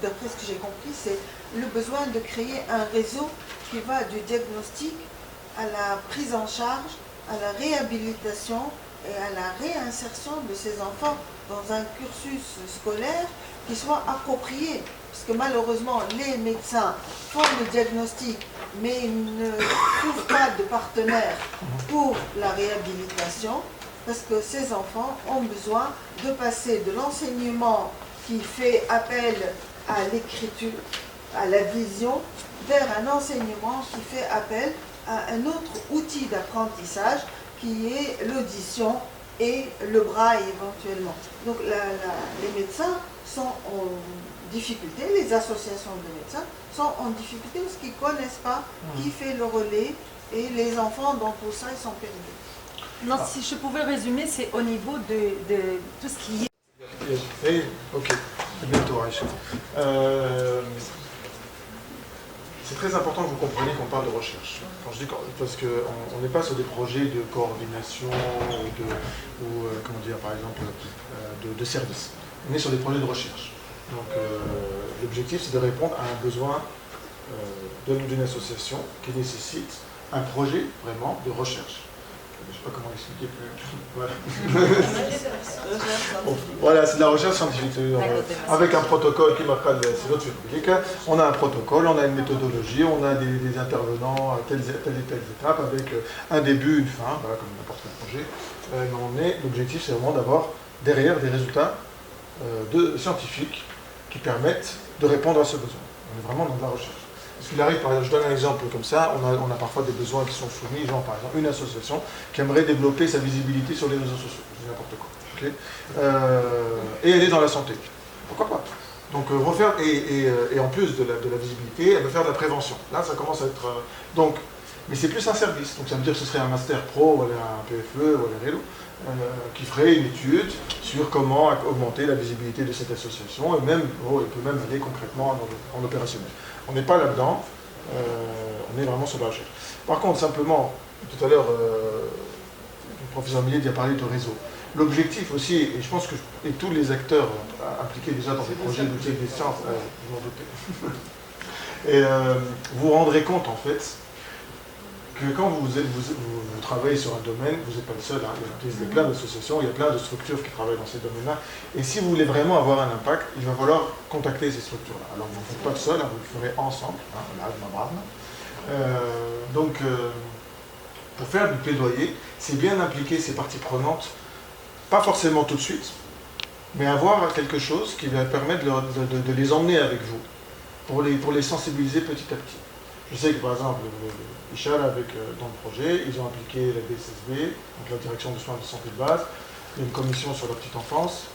[SPEAKER 5] d'après ce que j'ai compris, c'est le besoin de créer un réseau qui va du diagnostic à la prise en charge, à la réhabilitation et à la réinsertion de ces enfants dans un cursus scolaire qui soit approprié. Parce que malheureusement, les médecins font le diagnostic, mais ils ne trouvent pas de partenaire pour la réhabilitation, parce que ces enfants ont besoin de passer de l'enseignement qui fait appel à l'écriture, à la vision, vers un enseignement qui fait appel à un autre outil d'apprentissage qui est l'audition et le braille éventuellement. Donc les médecins sont en difficulté, les associations de médecins sont en difficulté parce qu'ils ne connaissent pas qui fait le relais et les enfants dans tout ça ils sont perdus.
[SPEAKER 4] Non, si je pouvais résumer, c'est au niveau de tout ce qui est...
[SPEAKER 1] Ok, bientôt Aïcha. C'est très important que vous compreniez qu'on parle de recherche. Quand je dis parce qu'on n'est pas sur des projets de coordination ou comment dire, par exemple, de service. On est sur des projets de recherche. Donc l'objectif, c'est de répondre à un besoin d'une association qui nécessite un projet vraiment de recherche. Je ne sais pas comment l'expliquer plus. Voilà, voilà, c'est de la recherche scientifique. Avec un protocole qui m'appelle, c'est notre public. On a un protocole, on a une méthodologie, on a des intervenants à telle et telle étape, avec un début, une fin, voilà, comme n'importe quel projet. L'objectif, c'est vraiment d'avoir derrière des résultats scientifiques qui permettent de répondre à ce besoin. On est vraiment dans de la recherche. Parce qu'il arrive, par exemple, je donne un exemple comme ça, on a parfois des besoins qui sont soumis, genre par exemple une association qui aimerait développer sa visibilité sur les réseaux sociaux, c'est n'importe quoi. Okay, et elle est dans la santé. Pourquoi pas? Donc refaire, et en plus de la visibilité, elle veut faire de la prévention. Là, ça commence à être... mais c'est plus un service, donc ça veut dire que ce serait un master pro, ou un PFE, ou un RELO, qui ferait une étude sur comment augmenter la visibilité de cette association, et même, elle peut même aller concrètement en opérationnel. On n'est pas là-dedans, on est vraiment sur la recherche. Par contre, simplement, tout à l'heure, le professeur Millet a parlé de réseau. L'objectif aussi, et je pense que tous les acteurs impliqués déjà dans des projets d'outils des sciences, je m'en doutais. Et vous vous rendrez compte, en fait, que quand vous travaillez sur un domaine, vous n'êtes pas le seul, hein, il y a plein d'associations, il y a plein de structures qui travaillent dans ces domaines-là. Et si vous voulez vraiment avoir un impact, il va falloir contacter ces structures-là. Alors vous ne le faites pas tout seul, hein, vous le ferez ensemble. Donc, pour faire du plaidoyer, c'est bien d'impliquer ces parties prenantes, pas forcément tout de suite, mais avoir quelque chose qui va permettre de les emmener avec vous, pour les sensibiliser petit à petit. Je sais que par exemple, Ishal, dans le projet, ils ont impliqué la DSSB, donc la Direction des soins de santé de base, il y a une commission sur la petite enfance.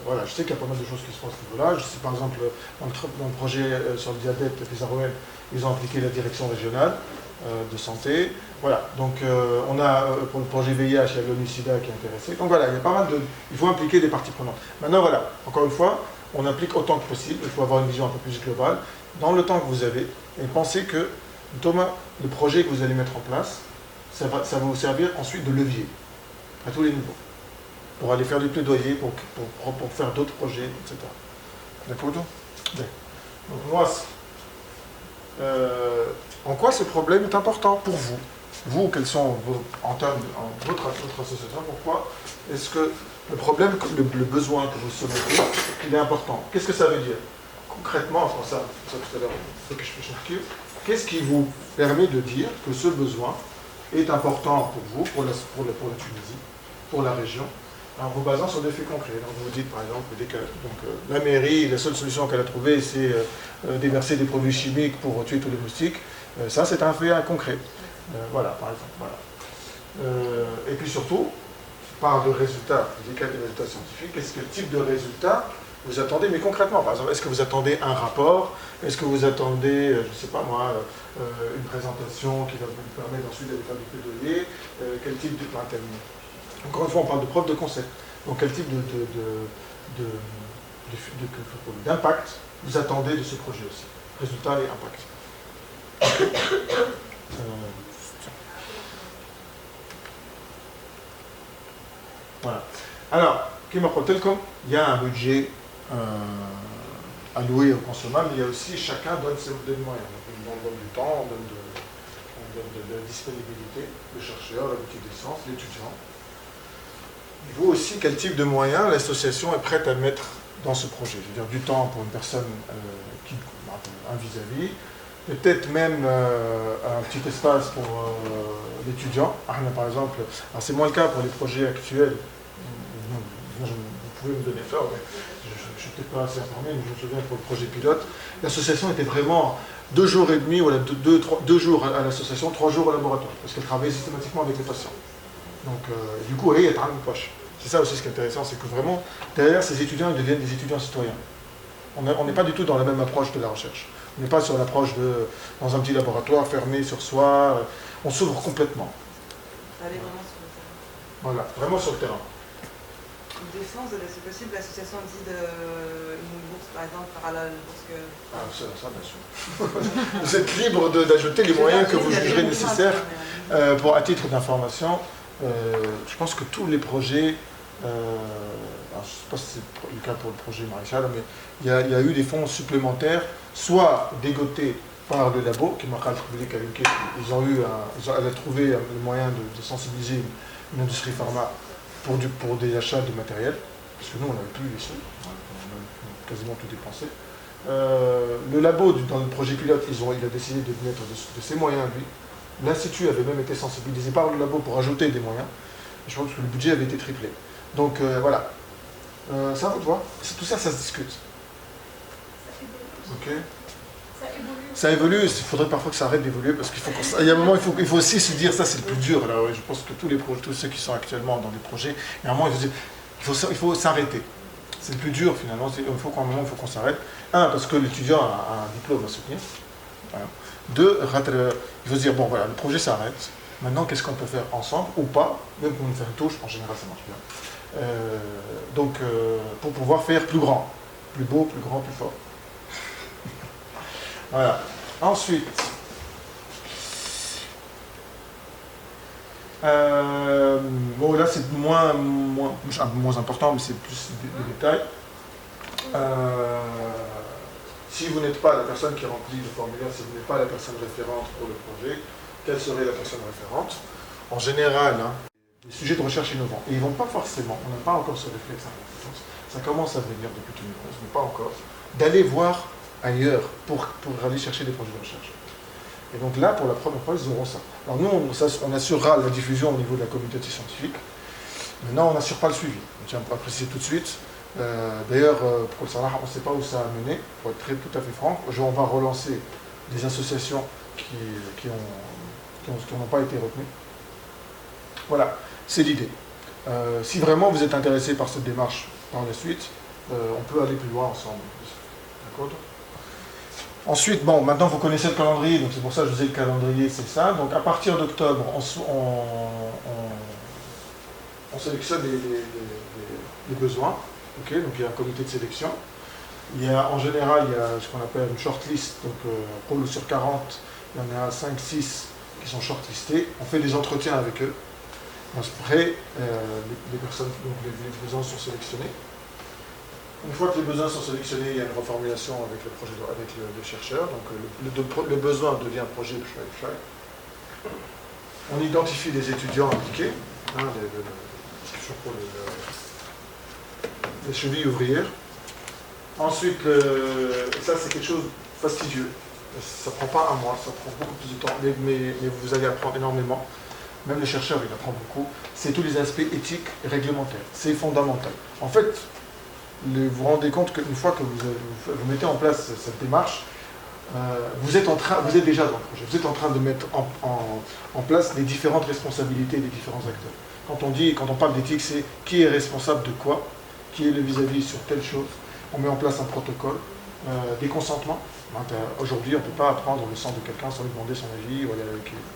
[SPEAKER 1] Voilà, je sais qu'il y a pas mal de choses qui se font à ce niveau-là. Je sais par exemple, dans le projet sur le diabète des Arouën, ils ont impliqué la direction régionale de santé. Voilà, donc on a pour le projet VIH, il y a l'ONU-SIDA qui est intéressé. Donc voilà, il y a pas mal de... Il faut impliquer des parties prenantes. Maintenant voilà, encore une fois, on implique autant que possible, il faut avoir une vision un peu plus globale, dans le temps que vous avez, et pensez que Thomas, le projet que vous allez mettre en place, ça va vous servir ensuite de levier, à tous les niveaux, pour aller faire du plaidoyer, pour faire d'autres projets, etc. D'accord? Bien. Donc, moi, en quoi ce problème est important pour vous? Vous, quels sont en termes de votre association, pourquoi est-ce que le problème, le besoin que vous soumettez, il est important? Qu'est-ce que ça veut dire? Concrètement, je pense ça tout à l'heure, c'est que je fais chercher. Qu'est-ce qui vous permet de dire que ce besoin est important pour vous, pour la Tunisie, pour la région, en vous basant sur des faits concrets? Donc vous dites par exemple que la mairie, la seule solution qu'elle a trouvée, c'est déverser des produits chimiques pour tuer tous les moustiques. Ça, c'est un fait concret. Voilà, par exemple. Voilà. Et puis surtout, par le résultat, des résultats scientifiques, quel type de résultat vous attendez, mais concrètement, par exemple, est-ce que vous attendez un rapport? Est-ce que vous attendez, je ne sais pas moi, une présentation qui va vous permettre ensuite d'aller faire du plaidoyer? Quel type de... Encore une fois, on parle de preuve de concept. Donc, quel type d'impact vous attendez de ce projet aussi? Résultat et impact. Voilà. Alors, il y a un budget alloué aux consommables, mais il y a aussi, chacun donne ses moyens. On donne du temps, on donne de la disponibilité, le chercheur, la boutique d'essence, l'étudiant. Et vous aussi, quel type de moyens l'association est prête à mettre dans ce projet? Je veux dire, du temps pour une personne, un vis-à-vis, peut-être même un petit espace pour l'étudiant. Par exemple, c'est moins le cas pour les projets actuels. Vous pouvez me donner tort, mais je ne suis peut-être pas assez informé, mais je me souviens pour le projet pilote, l'association était vraiment 2 jours et demi, voilà, 2 jours à l'association, 3 jours au laboratoire, parce qu'elle travaillait systématiquement avec les patients. Donc, du coup, il y a une poche. C'est ça aussi ce qui est intéressant, c'est que vraiment, derrière, ces étudiants, ils deviennent des étudiants citoyens. On n'est pas du tout dans la même approche de la recherche. On n'est pas sur l'approche dans un petit laboratoire fermé sur soi. On s'ouvre complètement.
[SPEAKER 16] Aller vraiment sur le terrain.
[SPEAKER 1] Voilà, vraiment sur le terrain.
[SPEAKER 16] Défense, c'est possible, l'association dit une bourse par exemple, parallèle, parce que...
[SPEAKER 1] Ah, ça bien sûr. Vous êtes libre d'ajouter les moyens que vous jugerez nécessaires à titre d'information. Je pense que tous les projets, je ne sais pas si c'est le cas pour le projet Maréchal, mais il y a eu des fonds supplémentaires, soit dégotés par le labo, qui m'a public elle a trouvé le moyen de sensibiliser une industrie pharma pour des achats de matériel, parce que nous on n'avait plus les sous, on a quasiment tout dépensé. Le labo, dans le projet pilote, il a décidé de mettre de ses moyens lui. L'Institut avait même été sensibilisé par le labo pour ajouter des moyens. Et je pense que le budget avait été triplé. Donc voilà. Ça, vous voyez, tout ça, ça se discute. Ok. Ça évolue, il faudrait parfois que ça arrête d'évoluer, parce qu'il y a un moment, il faut aussi se dire, ça c'est le plus dur. Là, ouais, je pense que tous ceux qui sont actuellement dans des projets, il y a un moment, il faut s'arrêter. C'est le plus dur finalement, il faut qu'on s'arrête. Un, parce que l'étudiant a un diplôme à soutenir. Voilà. Deux, il faut se dire, bon voilà, le projet s'arrête, maintenant qu'est-ce qu'on peut faire ensemble, ou pas, même pour nous faire une touche, en général ça marche bien. Donc, pour pouvoir faire plus grand, plus beau, plus grand, plus fort. Voilà. Ensuite, bon là c'est moins important, mais c'est plus des détails. Si vous n'êtes pas la personne qui remplit le formulaire, si vous n'êtes pas la personne référente pour le projet, quelle serait la personne référente? En général, les sujets de recherche innovants. Et ils ne vont pas forcément, on n'a pas encore ce réflexe, ça commence à venir depuis 2011, mais pas encore, d'aller voir ailleurs pour aller chercher des projets de recherche. Et donc là, pour la première fois, ils auront ça. Alors nous, on assurera la diffusion au niveau de la communauté scientifique. Maintenant, on n'assure pas le suivi. On tient à préciser tout de suite. D'ailleurs, pour le Salah, on ne sait pas où ça a mené, pour être tout à fait franc. On va relancer des associations qui n'ont pas été retenues. Voilà, c'est l'idée. Si vraiment vous êtes intéressé par cette démarche par la suite, on peut aller plus loin ensemble. D'accord ? Ensuite, bon, maintenant vous connaissez le calendrier, donc c'est pour ça que je vous ai le calendrier, c'est ça. Donc à partir d'octobre, on sélectionne les besoins. Okay, donc il y a un comité de sélection. En général, il y a ce qu'on appelle une shortlist, donc sur 40, il y en a 5-6 qui sont shortlistés. On fait des entretiens avec eux. Après, les personnes, donc les besoins sont sélectionnés. Une fois que les besoins sont sélectionnés, il y a une reformulation avec le chercheur. Donc le besoin devient projet de Schweig. On identifie les étudiants impliqués, les chevilles ouvrières. Ensuite, ça c'est quelque chose de fastidieux. Ça ne prend pas un mois, ça prend beaucoup plus de temps, mais vous allez apprendre énormément. Même les chercheurs, ils apprennent beaucoup. C'est tous les aspects éthiques et réglementaires. C'est fondamental. En fait, vous vous rendez compte qu'une fois que vous mettez en place cette démarche, vous êtes déjà dans le projet. Vous êtes en train de mettre en place les différentes responsabilités des différents acteurs. Quand on parle d'éthique, c'est qui est responsable de quoi, qui est le vis-à-vis sur telle chose. On met en place un protocole, des consentements. Aujourd'hui, on ne peut pas prendre le sang de quelqu'un sans lui demander son avis.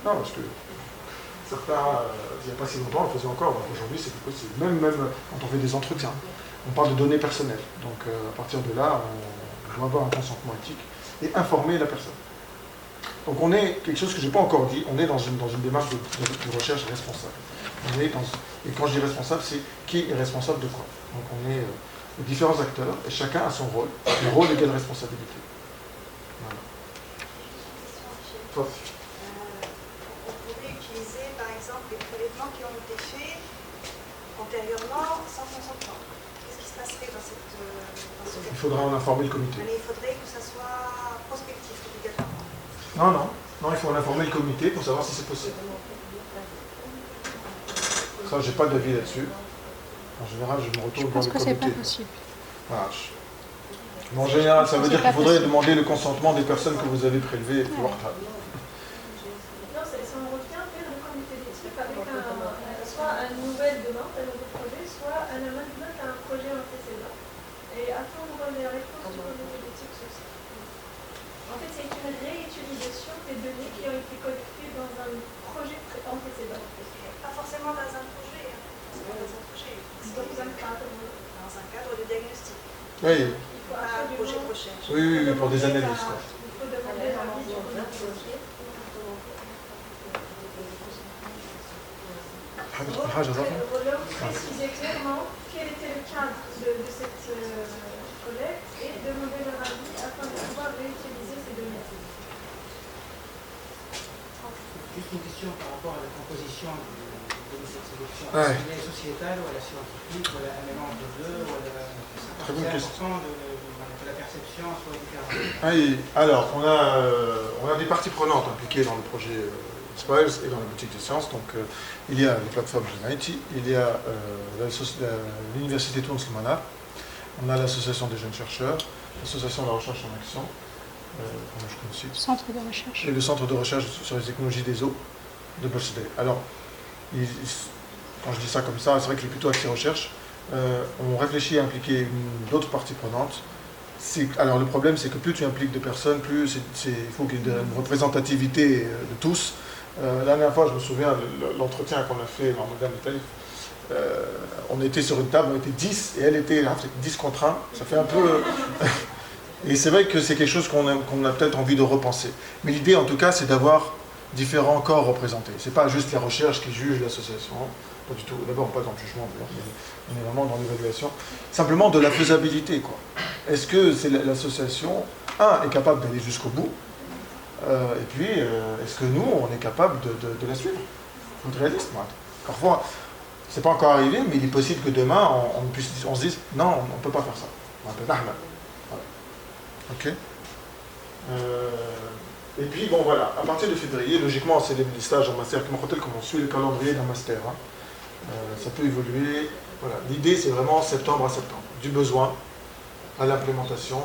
[SPEAKER 1] Non, parce que certains, il n'y a pas si longtemps, on le faisait encore. Aujourd'hui, c'est plus possible. Même quand on fait des entretiens. On parle de données personnelles. Donc à partir de là, on doit avoir un consentement éthique et informer la personne. Donc on est, quelque chose que je n'ai pas encore dit, on est dans une démarche de recherche responsable. Et quand je dis responsable, c'est qui est responsable de quoi. Donc on est différents acteurs et chacun a son rôle. Le rôle égale responsabilité. Voilà. Toi.
[SPEAKER 10] On pourrait utiliser par exemple les prélèvements qui ont été faits antérieurement sans consentement.
[SPEAKER 1] Il faudra en informer le comité.
[SPEAKER 10] Mais il faudrait que ça soit prospectif obligatoirement.
[SPEAKER 1] Non, il faut en informer le comité pour savoir si c'est possible. Ça, j'ai pas d'avis là-dessus. En général, je me retourne dans le comité. Je pense que c'est pas possible. Voilà. Mais en général, ça veut dire qu'il faudrait demander le consentement des personnes que vous avez prélevées et pouvoir travailler.
[SPEAKER 15] Non, ça me revient à faire le comité d'éthique avec soit une nouvelle demande, un nouveau projet, soit un amendement à un projet antécédent. Et attendre les réponses du comité d'éthique sur ça. En fait, c'est une réutilisation des données qui ont été collectées dans un projet antécédent.
[SPEAKER 10] Pas forcément dans un projet. Dans un cadre de diagnostic.
[SPEAKER 1] Oui.
[SPEAKER 10] Il faut un projet de recherche.
[SPEAKER 1] Oui, pour des analyses.
[SPEAKER 15] Il faut demander l'avis du dossier. Préciser clairement quel était le cadre de cette collecte et demander leur avis afin de pouvoir réutiliser ces données.
[SPEAKER 14] Juste une question par rapport à la composition de cette sélection. Est-ce qu'elle est sociétale ou elle est scientifique, ou elle a un mélange de deux, ou elle a 50% de la perception soit différente?
[SPEAKER 1] Alors, on a des parties prenantes impliquées dans le projet Spiles et dans la boutique des sciences. Donc, il y a les plateformes Genite, il y a l'université Tours-Limana, on a l'association des jeunes chercheurs, l'association de la recherche en action,
[SPEAKER 3] Centre de recherche.
[SPEAKER 1] Et le centre de recherche sur les technologies des eaux de Birthday. Alors, quand je dis ça comme ça, c'est vrai que je suis plutôt axé recherche. On réfléchit à impliquer d'autres parties prenantes. Alors le problème, c'est que plus tu impliques de personnes, plus il faut qu'il y ait une représentativité de tous. La dernière fois, je me souviens de l'entretien qu'on a fait dans Madame Taïf. On était sur une table, on était 10, et elle était 10 contre 1. Ça fait un peu... Et c'est vrai que c'est quelque chose qu'on a peut-être envie de repenser. Mais l'idée, en tout cas, c'est d'avoir différents corps représentés. C'est pas juste la recherche qui juge l'association, pas du tout. D'abord, pas dans le jugement, on est vraiment dans l'évaluation. Simplement de la faisabilité, quoi. Est-ce que l'association est capable d'aller jusqu'au bout, et puis est-ce que nous, on est capable de la suivre? Il faut être réaliste, moi. Parfois, c'est pas encore arrivé, mais il est possible que demain, on se dise, non, on ne peut pas faire ça. On peut pas. Voilà. Ok. Et puis, bon, voilà, à partir de février, logiquement, c'est les stages en master, comme on suit le calendrier d'un master. Hein. Ça peut évoluer. Voilà. L'idée, c'est vraiment septembre à septembre. Du besoin à l'implémentation,